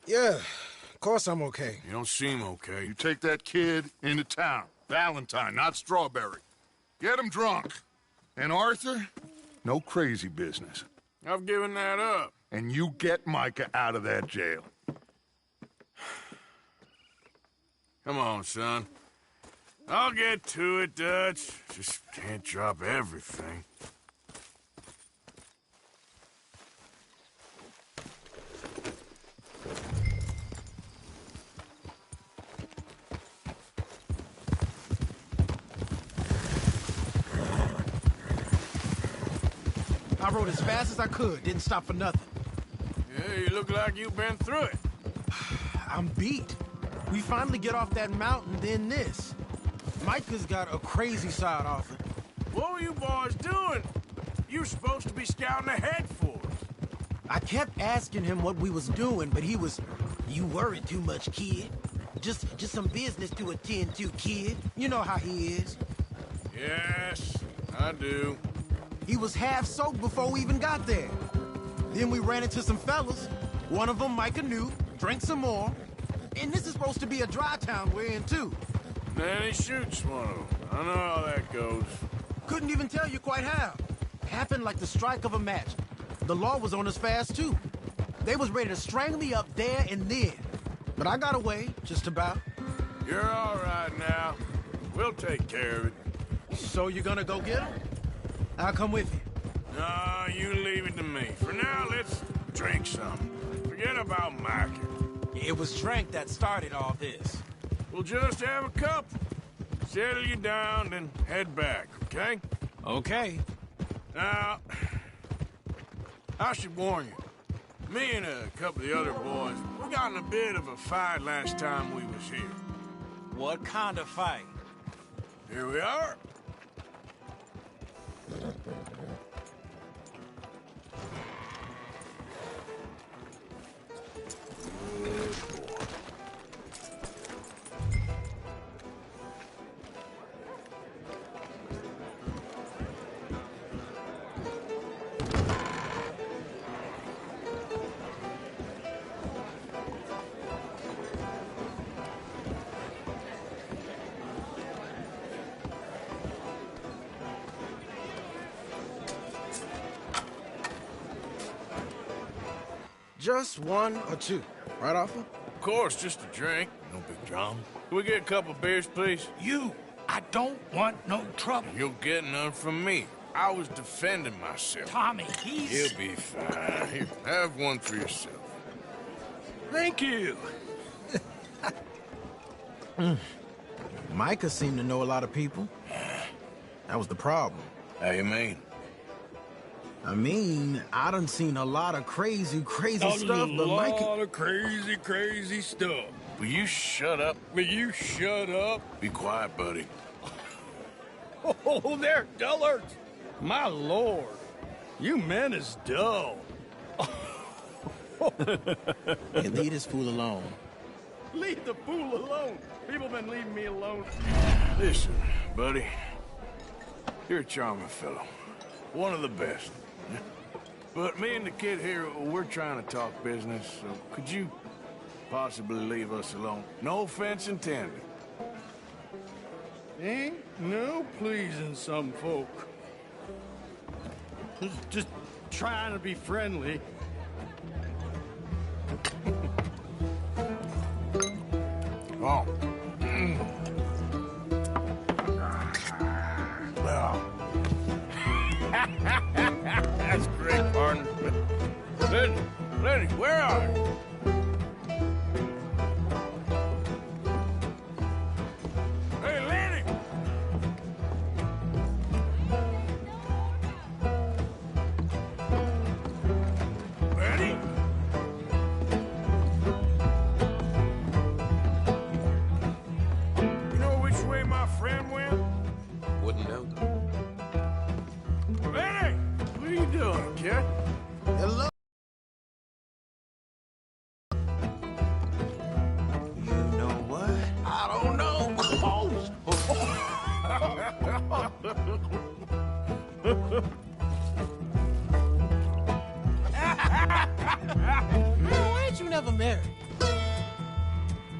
Yeah, of course I'm okay. You don't seem okay. You take that kid into town. Valentine, not Strawberry. Get him drunk. And Arthur, no crazy business. I've given that up. And you get Micah out of that jail. Come on, son. I'll get to it, Dutch. Just can't drop everything. I rode as fast as I could, didn't stop for nothing. Yeah, you look like you've been through it. I'm beat. We finally get off that mountain, then this. Micah's got a crazy side, Arthur. What were you boys doing? You were supposed to be scouting ahead for us. I kept asking him what we was doing, but he was... You worry too much, kid. Just some business to attend to, kid. You know how he is. Yes, I do. He was half soaked before we even got there. Then we ran into some fellas. One of them Micah knew, drank some more. And this is supposed to be a dry town we're in, too. Then he shoots one of them. I know how that goes. Couldn't even tell you quite how. Happened like the strike of a match. The law was on us fast, too. They was ready to strangle me up there and then. But I got away, just about. You're all right now. We'll take care of it. So you're gonna go get him? I'll come with you. No, you leave it to me. For now, let's drink something. Forget about Micah. It was drink that started all this. We'll just have a couple. Settle you down, then head back, okay? Okay. Now, I should warn you. Me and a couple of the other boys, we got in a bit of a fight last time we was here. What kind of fight? Here we are. Just one or two, right, Arthur? Of course, just a drink. No big drama. Can we get a couple beers, please? I don't want no trouble. You'll get none from me. I was defending myself. Tommy, he's... He'll be fine. Here, have one for yourself. Thank you. Micah seemed to know a lot of people. That was the problem. How you mean? I mean, I done seen a lot of crazy stuff, but Micah... A lot of crazy stuff. Will you shut up? Will you shut up? Be quiet, buddy. Oh, they're dullards. My lord. You men is dull. Hey, leave this fool alone. Leave the fool alone. People been leaving me alone. Listen, buddy. You're a charming fellow. One of the best. But me and the kid here, we're trying to talk business, so could you possibly leave us alone? No offense intended. Ain't no pleasing some folk. Just trying to be friendly. Oh. Well. That's great, partner. Lenny, where are you? Hey, Lenny! Lenny? You know which way my friend went? Wouldn't know, though. Lenny! What are you doing, kid? Hello? You know what? I don't know. Man, why ain't you never married?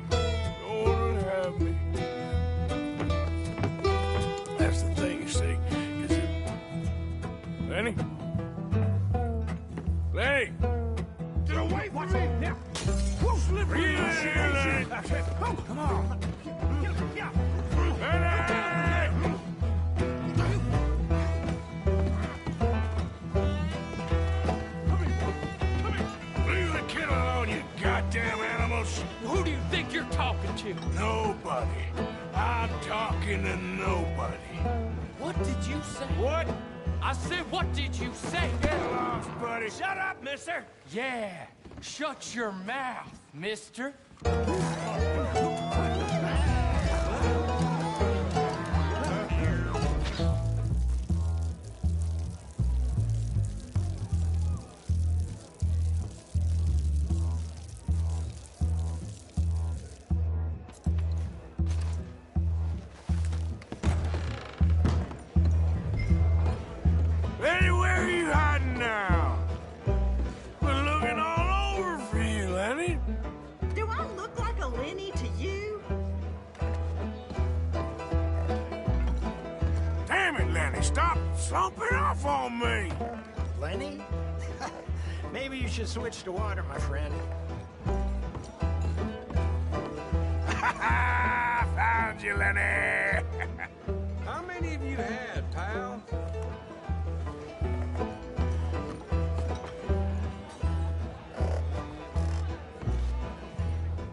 Don't have me. That's the thing, you see. Is it... Lenny? Lenny! Get away from me! Now, who's slippery? Lenny! Oh, come on. Yeah. Lenny! Leave the kid alone, you goddamn animals! Who do you think you're talking to? Nobody. I'm talking to nobody. What did you say? What? I said, what did you say? Get lost, buddy. Shut up, mister. Yeah, shut your mouth, mister. Lenny, where are you hiding now? We're looking all over for you, Lenny. Do I look like a Lenny to you? Damn it, Lenny, stop slumping off on me. Lenny? Maybe you should switch to water, my friend. Found you, Lenny. How many of you had, pal?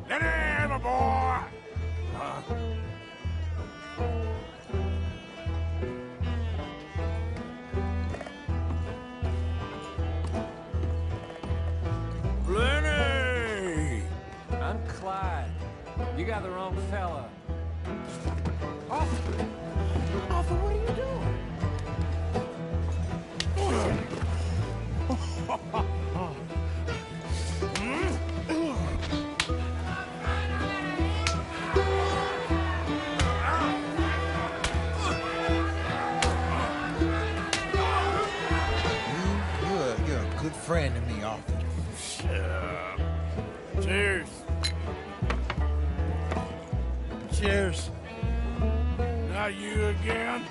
Lenny, my boy. Huh? got the wrong fella. Arthur! Arthur, what are you You're a good friend to me, Arthur. Cheers. Cheers. Not you again?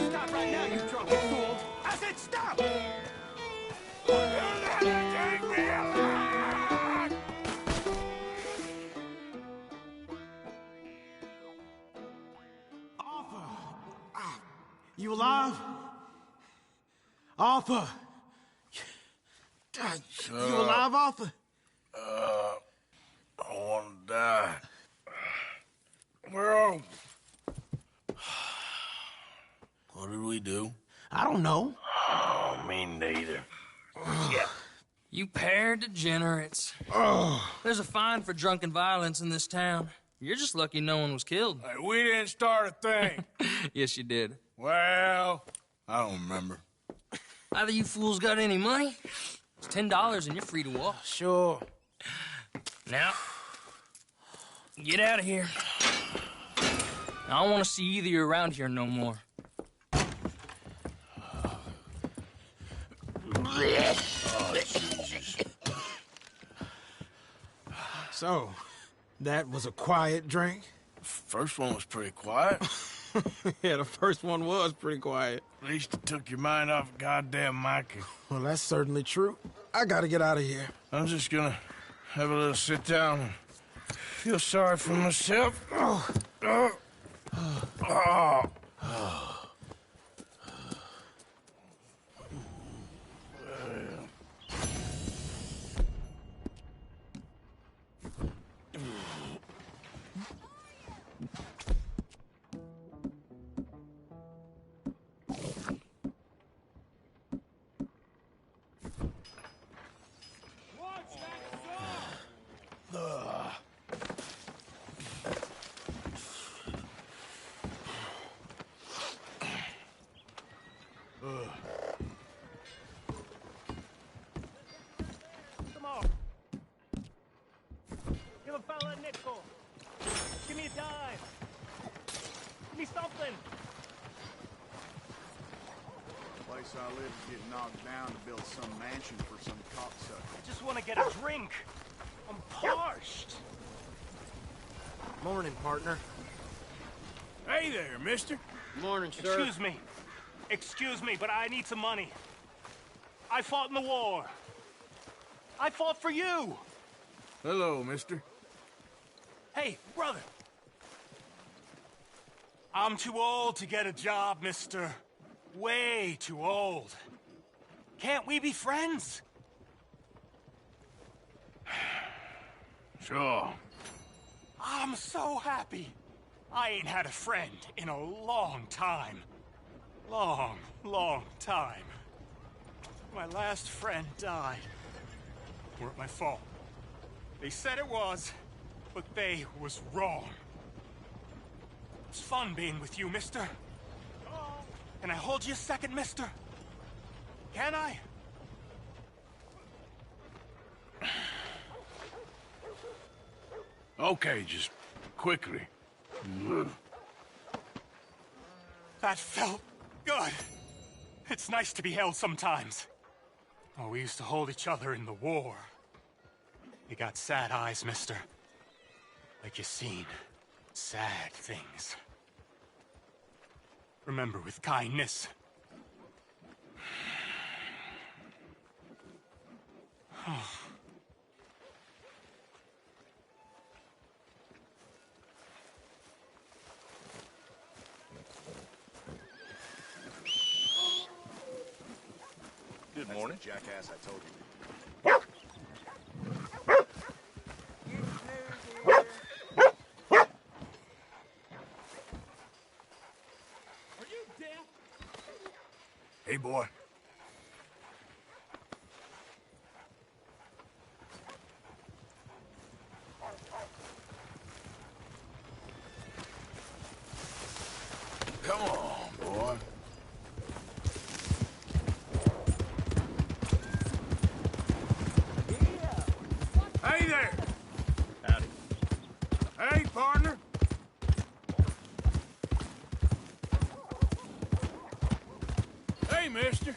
Stop right now, you drunken fool! I said stop! You alive? Arthur! You alive, Arthur? I want to die. Well, what did we do? I don't know. Oh, me neither. You pair of degenerates. There's a fine for drunken violence in this town. You're just lucky no one was killed. Hey, we didn't start a thing. Yes, you did. Well, I don't remember. Either you fools got any money? It's $10 and you're free to walk. Sure. Now, get out of here. I don't want to see either of you around here no more. Oh, Jesus. So, that was a quiet drink? First one was pretty quiet. Yeah, the first one was pretty quiet. At least it took your mind off goddamn Mikey. Well, that's certainly true. I gotta get out of here. I'm just gonna have a little sit down and feel sorry for myself. Come on. Give a fella a nickel. Give me a dime. Give me something. The place I live is getting knocked down to build some mansion for some cocksucker. I just want to get a drink. I'm parched. Morning, partner. Hey there, mister. Morning, sir. Excuse me, but I need some money. I fought in the war. I fought for you. Hello, mister. Hey, brother. I'm too old to get a job, mister. Way too old. Can't we be friends? Sure. I'm so happy. I ain't had a friend in a long time. Long time. My last friend died. Weren't my fault. They said it was, but they was wrong. It's fun being with you, mister. Can I hold you a second, mister? Can I? Okay, just quickly. That felt good. It's nice to be held sometimes. Oh, we used to hold each other in the war. You got sad eyes, mister. Like you seen sad things. Remember with kindness. Good morning. Jackass, I told you. Hey, boy. Come on, boy. Hey there! Howdy. Hey, partner! Hey, mister.